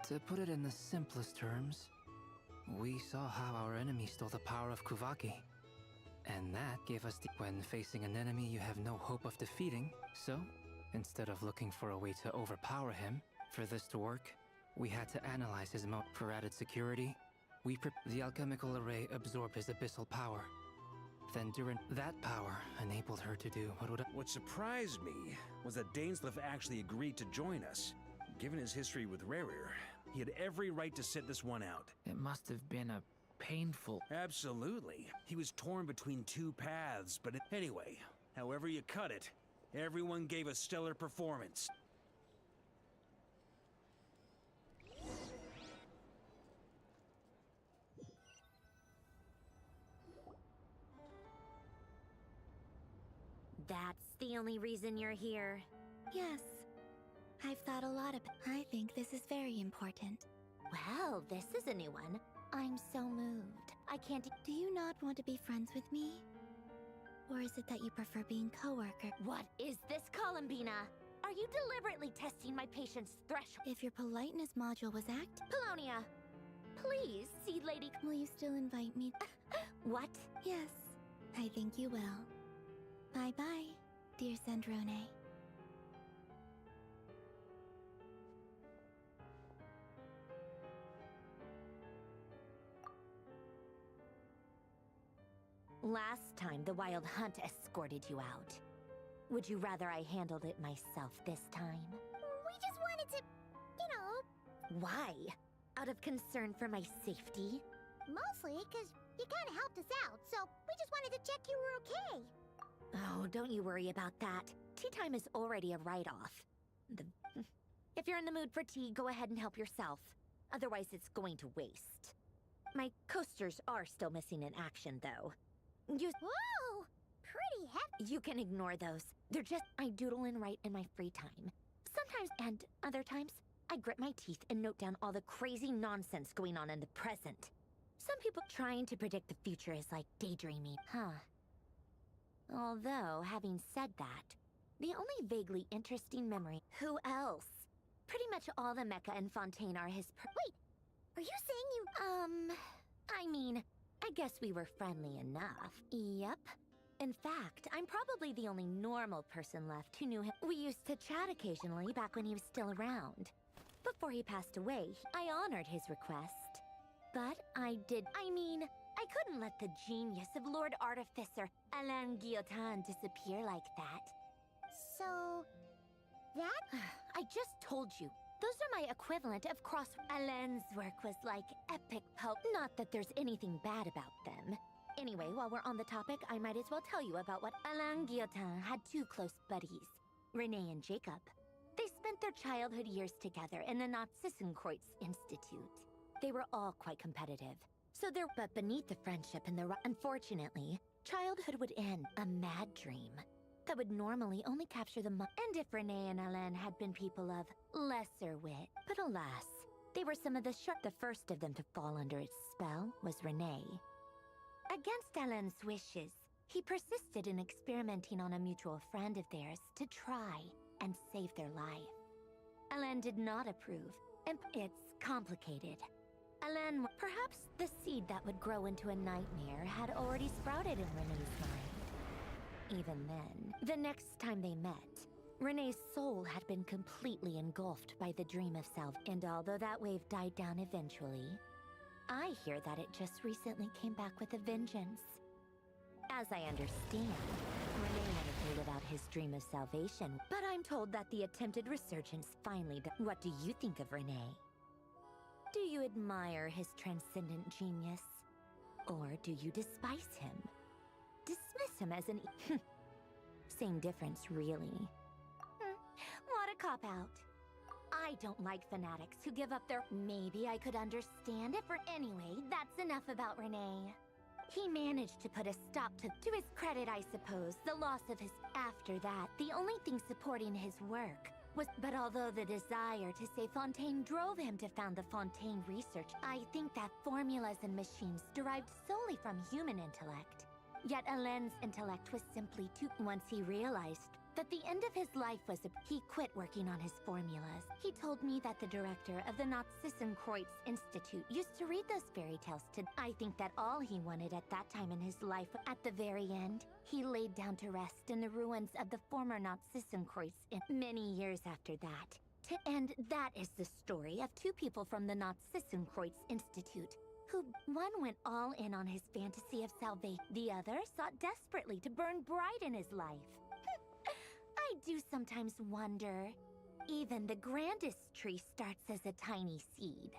To put it in the simplest terms, we saw how our enemy stole the power of Kuvaki. And that gave us when facing an enemy you have no hope of defeating, so, instead of looking for a way to overpower him, for this to work, we had to analyze his mode. For added security, the alchemical array absorbed his abyssal power. Then during that power enabled her to do What surprised me was that Dainsleif actually agreed to join us. Given his history with Rerir, he had every right to sit this one out. It must have been a painful. Absolutely. He was torn between two paths, but anyway, however you cut it, everyone gave a stellar performance. That's the only reason you're here. Yes. I've thought a lot about. I think this is very important. Well, this is a new one. I'm so moved. I can't. Do you not want to be friends with me? Or is it that you prefer being co-worker? What is this, Columbina? Are you deliberately testing my patience threshold? If your politeness module was act... Polonia, please, Seed Lady. Will you still invite me? What? Yes, I think you will. Bye-bye, dear Sandrone. Last time, the Wild Hunt escorted you out. Would you rather I handled it myself this time? We just wanted to, you know... Why? Out of concern for my safety? Mostly because you kind of helped us out, so we just wanted to check you were okay. Oh, don't you worry about that. Tea time is already a write-off. If you're in the mood for tea, go ahead and help yourself. Otherwise, it's going to waste. My coasters are still missing in action, though. Whoa! Pretty hefty. You can ignore those. They're just... I doodle and write in my free time. Sometimes, and other times, I grit my teeth and note down all the crazy nonsense going on in the present. Some people trying to predict the future is like daydreaming, huh? Although, having said that, the only vaguely interesting memory... Who else? Pretty much all the Mecha and Fontaine are his Wait! Are you saying you... I mean, I guess we were friendly enough. Yep. In fact, I'm probably the only normal person left who knew him. We used to chat occasionally back when he was still around. Before he passed away, I honored his request. But I couldn't let the genius of Lord Artificer Alain Guillotin disappear like that. So... that? I just told you. Those are my equivalent of cross... Alain's work was like epic pope. Not that there's anything bad about them. Anyway, while we're on the topic, I might as well tell you about what Alain Guillotin had two close buddies, Renee and Jacob. They spent their childhood years together in the Narzissenkreuz Institute. They were all quite competitive. But beneath the friendship and unfortunately, childhood would end a mad dream that would normally only capture the mind. And if Renee and Alain had been people of lesser wit, but alas, they were some of the The first of them to fall under its spell was Renee. Against Alain's wishes, he persisted in experimenting on a mutual friend of theirs to try and save their life. Alain did not approve, and it's complicated. Alain, perhaps the seed that would grow into a nightmare had already sprouted in Renee's mind. Even then, the next time they met, Renee's soul had been completely engulfed by the dream of self, and although that wave died down eventually, I hear that it just recently came back with a vengeance. As I understand, Renee never heard about his dream of salvation, but I'm told that the attempted resurgence finally What do you think of Renee? Do you admire his transcendent genius? Or do you despise him? Dismiss him as an... Same difference, really. What a cop-out. I don't like fanatics who give up their... Maybe I could understand it for... Anyway, that's enough about Renee. He managed to put a stop to his credit, I suppose, the loss of his... After that, the only thing supporting his work was... But although the desire to save Fontaine drove him to found the Fontaine Research, I think that formulas and machines derived solely from human intellect. Yet Alain's intellect was simply too... Once he realized that the end of his life was he quit working on his formulas. He told me that the director of the Narzissenkreuz Institute used to read those fairy tales to... I think that all he wanted at that time in his life, at the very end, he laid down to rest in the ruins of the former Narzissenkreuz many years after that. And that is the story of two people from the Narzissenkreuz Institute, who one went all in on his fantasy of salvation, the other sought desperately to burn bright in his life. I do sometimes wonder, even the grandest tree starts as a tiny seed.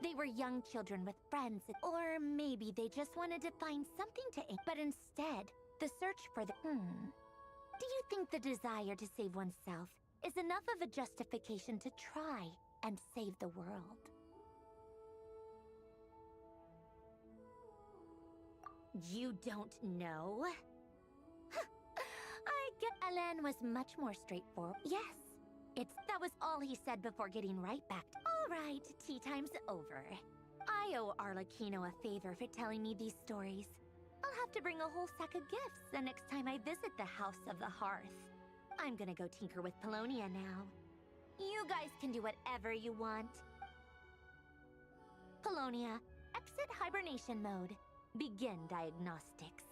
They were young children with friends, or maybe they just wanted to find something to eat. But instead, the search for the... Do you think the desire to save oneself is enough of a justification to try and save the world? You don't know? I get Alan was much more straightforward. Yes, that was all he said before getting right back. All right, tea time's over. I owe Arlecchino a favor for telling me these stories. I'll have to bring a whole sack of gifts the next time I visit the House of the Hearth. I'm gonna go tinker with Polonia now. You guys can do whatever you want. Polonia, exit hibernation mode. Begin diagnostics.